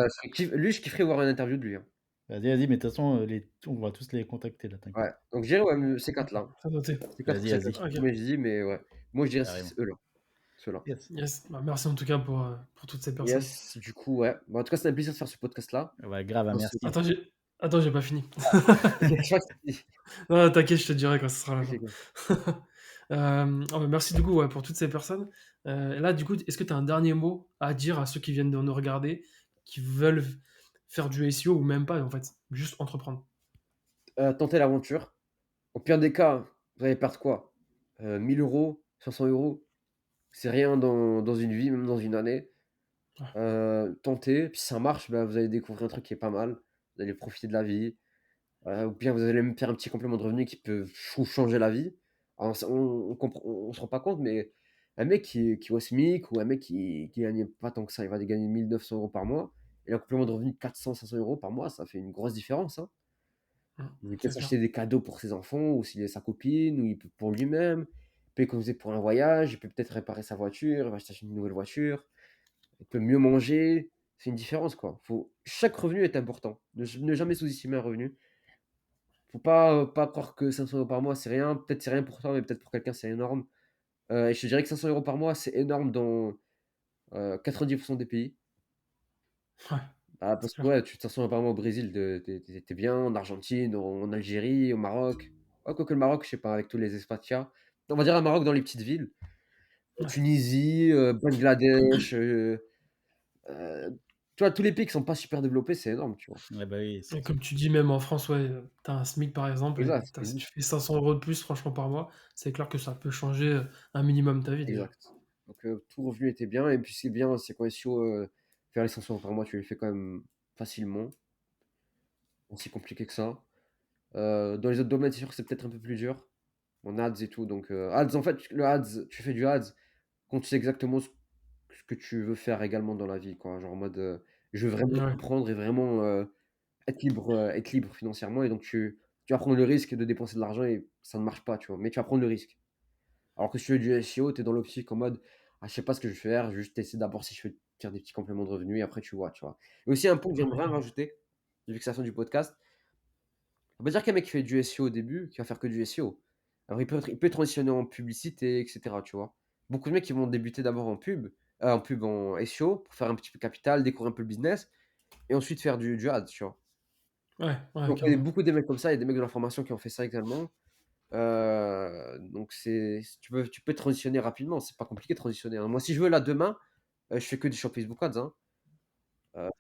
lui, je kifferais voir une interview de lui, hein. Vas-y, mais de toute façon, on va tous les contacter là, t'inquiète. Ouais. Donc, je dirais ouais, ces OK, quatre-là. c'est noté. Ces 4 ou Vas-y, ces 5, vas-y, je sais pas OK. combien je dis, mais ouais. Moi, je dirais carrément. eux-là. Ceux-là. Yes. Yes, bah, merci en tout cas pour toutes ces personnes. Yes, du coup, ouais. Bah, en tout cas, c'était un plaisir de faire ce podcast-là. Ouais, grave, On se merci. Attends, j'ai pas fini. je crois que c'est Non, t'inquiète, je te dirai quand ce sera la OK, fin. go. Oh, bah, merci du coup, ouais, pour toutes ces personnes. Là, du coup, est-ce que tu as un dernier mot à dire à ceux qui viennent de nous regarder, qui veulent faire du SEO ou même pas, en fait, juste entreprendre? Tentez l'aventure. Au pire des cas, vous allez perdre quoi? 1 000 €, 500 €, c'est rien dans une vie, même dans une année. Ouais, Tentez, puis si ça marche, bah, vous allez découvrir un truc qui est pas mal. Vous allez profiter de la vie, ou bien vous allez même faire un petit complément de revenu qui peut changer la vie. Alors ça on se rend pas compte, mais un mec qui est au SMIC ou un mec qui gagne pas tant que ça, il va gagner 1 900 € par mois et un complément de revenu de 400-500 € par mois, ça fait une grosse différence, hein. Il peut peut-être c'est clair. s'acheter des cadeaux pour ses enfants ou s'il a sa copine ou il peut pour lui-même. Il peut économiser pour un voyage, il peut peut-être réparer sa voiture, il va acheter une nouvelle voiture, il peut mieux manger. C'est une différence, quoi. Chaque revenu est important. Ne jamais sous-estimer un revenu. Faut pas croire que 500 € par mois, c'est rien. Peut-être c'est rien pour toi, mais peut-être pour quelqu'un, c'est énorme. Et je te dirais que 500 € par mois, c'est énorme dans 90% des pays. Ouais, Ah, c'est parce que clair. ouais, tu 500 € par mois au Brésil, t'es bien, en Argentine, en Algérie, au Maroc. Ouais, quoique le Maroc, je sais pas, avec tous les expatiats. On va dire un Maroc dans les petites villes. Ouais, Tunisie, Bangladesh, heu, Tu vois, tous les pays qui sont pas super développés, c'est énorme, tu vois? Ouais, bah, oui, c'est Et sûr. comme tu dis, même en France, ouais, tu un SMIC par exemple et Exact, si tu fais 500 € de plus franchement par mois, c'est clair que ça peut changer, un minimum ta vie déjà. exact. Donc tout revenu était bien et puis ce qui est bien, c'est qu'en SEO, faire les 500 € par mois, tu les fais quand même facilement, aussi compliqué que ça. Dans les autres domaines, c'est sûr que c'est peut-être un peu plus dur, en ads et tout donc ads, en fait, le ads, tu fais du ads quand tu sais exactement ce que tu veux faire également dans la vie, quoi. Genre en mode, je veux vraiment Ouais, comprendre et vraiment, être libre financièrement et donc tu vas prendre le risque de dépenser de l'argent et ça ne marche pas, tu vois? Mais tu vas prendre le risque. Alors que si tu fais du SEO, tu es dans l'optique en mode: «Ah, je sais pas ce que je vais faire, je vais juste essayer d'abord si je peux faire des petits compléments de revenus et après tu vois», tu vois? Et aussi un point que ouais, j'aimerais carrément. rajouter, vu que c'est la fin du podcast, on va dire qu'un mec qui fait du SEO au début, qui va faire que du SEO. Alors il peut transitionner en publicité et cetera, tu vois? Beaucoup de mecs qui vont débuter d'abord en SEO pour faire un petit peu capital, découvrir un peu le business et ensuite faire du ads, tu vois? Ouais, ouais, On connaît carrément. beaucoup des mecs comme ça, il y a des mecs de l'information qui ont fait ça également. Donc tu peux transitionner rapidement, c'est pas compliqué de transitionner, hein. Moi, si je veux là demain, je fais que du sur Facebook Ads, hein.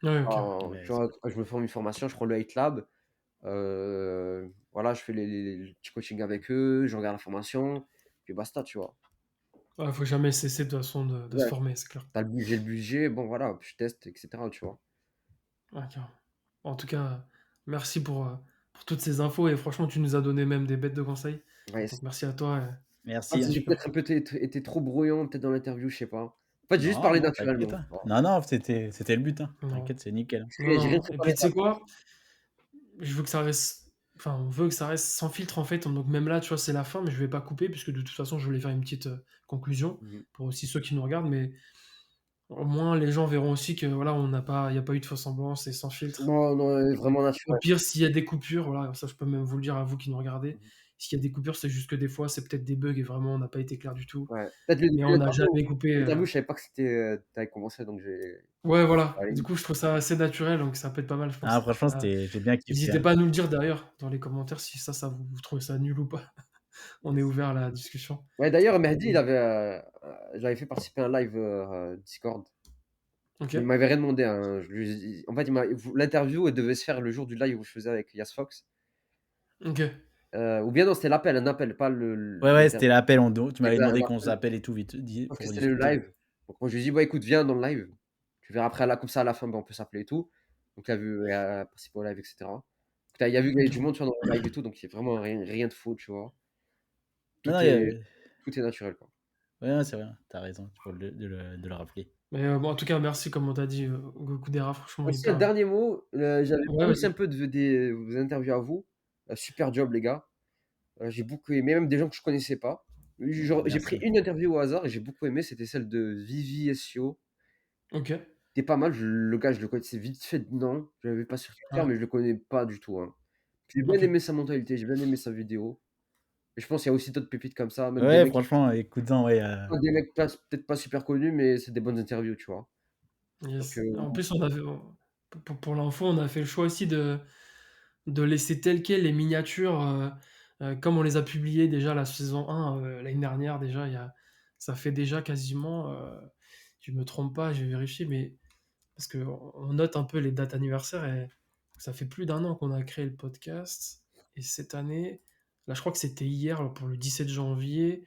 Ouais, OK. Ouais, Tu c'est vois, je me forme une formation, je prends le Hate Lab, voilà, je fais les petits coachings avec eux, je regarde la formation, puis basta, tu vois? Ouais, faut jamais cesser de toute façon de se Ouais, former, c'est clair. j'ai le budget, bon voilà, je teste et cetera, tu vois? Ouais, carrément. En tout cas, merci pour toutes ces infos et franchement, tu nous as donné même des bêtes de conseils. Ouais, Donc merci à toi merci, c'était hein. j'ai super. peut-être un peu été trop brouillon, peut-être dans l'interview, je sais pas. En fait, j'ai juste Non, parlé non, t'inquiète, naturellement, hein. voilà. Non, non, c'était le but, hein. Non, T'inquiète, c'est nickel. non, J'ai rien non et préparé puis tu sais d'avance. quoi? Je veux que ça reste enfin, on veut que ça reste sans filtre en fait, donc même là, tu vois, c'est la fin, mais je vais pas couper puisque de toute façon, je voulais faire une petite, conclusion Mmh mh. pour aussi ceux qui nous regardent, mais au moins les gens verront aussi que voilà, il y a pas eu de faux semblants, c'est sans filtre. Non, non, vraiment Au naturel. pire, s'il y a des coupures, voilà, ça je peux même vous le dire à vous qui nous regardez, Mmh mh. s'il y a des coupures, c'est juste que des fois, c'est peut-être des bugs et vraiment on n'a pas été clair du tout, Ouais. Peut-être le mais début de on n'a jamais coupé, l'interview, je savais pas que c'était, tu avais commencé donc j'ai ouais, voilà, allé du coup, je trouve ça assez naturel, donc ça peut être pas mal, je Ah, pense. franchement, j'ai bien kiffé, N'hésitez hein. pas à nous le dire d'ailleurs dans les commentaires si ça vous trouvez ça nul ou pas. On est yes. ouvert à la discussion. Ouais, d'ailleurs, Mehdi, Et je l'avais fait participer à un live, Discord. Il OK, m'avait rien demandé, hein, je lui en fait, l'interview, elle devait se faire le jour du live où je faisais avec Yas Fox, OK, ou bien non, c'était un appel, pas Ouais, ouais, c'était l'interview. l'appel, tu m'avais Exact, un demandé qu'on appel, s'appelle et tout vite dit sauf que pour c'était le discuter. live. Donc moi, je lui ai dit: «Bah, écoute, viens dans le live, tu verras après là, comme ça, à la fin, bah, on peut s'appeler et tout». Donc il a participé au live et cetera. Donc il a vu qu'il y avait OK. du monde, tu vois, dans le live et tout, donc il y a vraiment rien de faux, tu vois? Non, Tout non, est tout est naturel, quoi. ouais, non, c'est vrai, tu as raison, il faut de le rappeler. Mais bon, en tout cas, merci comme on t'a dit, Gokudera, franchement Aussi un hyper dernier mot, j'avais ouais, parlé aussi vas-y. un peu de vos interviews à vous. Super job les gars. J'ai beaucoup aimé, même des gens que je connaissais pas. Genre, j'ai pris Merci. une interview au hasard et j'ai beaucoup aimé, c'était celle de Vivi SEO. OK, C'était pas mal, le gars, je le connaissais vite fait de nom. Je l'avais pas sur Twitter, ouais, mais je le connais pas du tout, hein. J'ai bien OK. aimé sa mentalité, j'ai bien aimé sa vidéo et je pense qu'il y a aussi d'autres pépites comme ça, même des Ouais, mecs franchement, écoute-en, ouais, des mecs pas peut-être pas super connus, mais c'est des bonnes interviews, tu vois? Donc Yes. En plus, on avait on pour l'info, on a fait le choix aussi de laisser telles quelles les miniatures, comme on les a publiées déjà la saison 1, l'année dernière déjà, ça fait déjà quasiment, si je me trompe pas, je vais vérifier, mais parce qu'on note un peu les dates anniversaires et ça fait plus d'1 an qu'on a créé le podcast et cette année, là, je crois que c'était hier, là, pour le 17 janvier.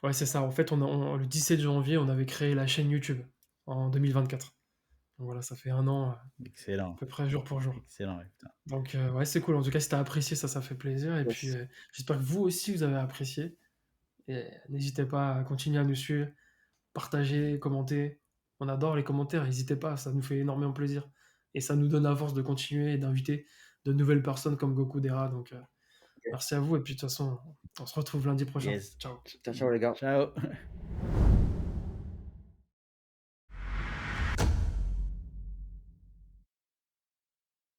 Ouais, c'est ça. En fait, le 17 janvier, on avait créé la chaîne YouTube en 2024. Donc voilà, ça fait 1 an, à excellent, peu près jour pour jour. excellent, ouais, putain. Donc ouais, c'est cool. En tout cas, si tu as apprécié, ça fait plaisir et puis, yes. j'espère que vous aussi, vous avez apprécié et n'hésitez pas à continuer à nous suivre, partager, commenter. On adore les commentaires, n'hésitez pas, ça nous fait énormément plaisir et ça nous donne la force de continuer et d'inviter de nouvelles personnes comme Gokudera donc OK. merci à vous et puis de toute façon, on se retrouve lundi prochain. Yes. Ciao. Ciao, ciao les gars. Ciao.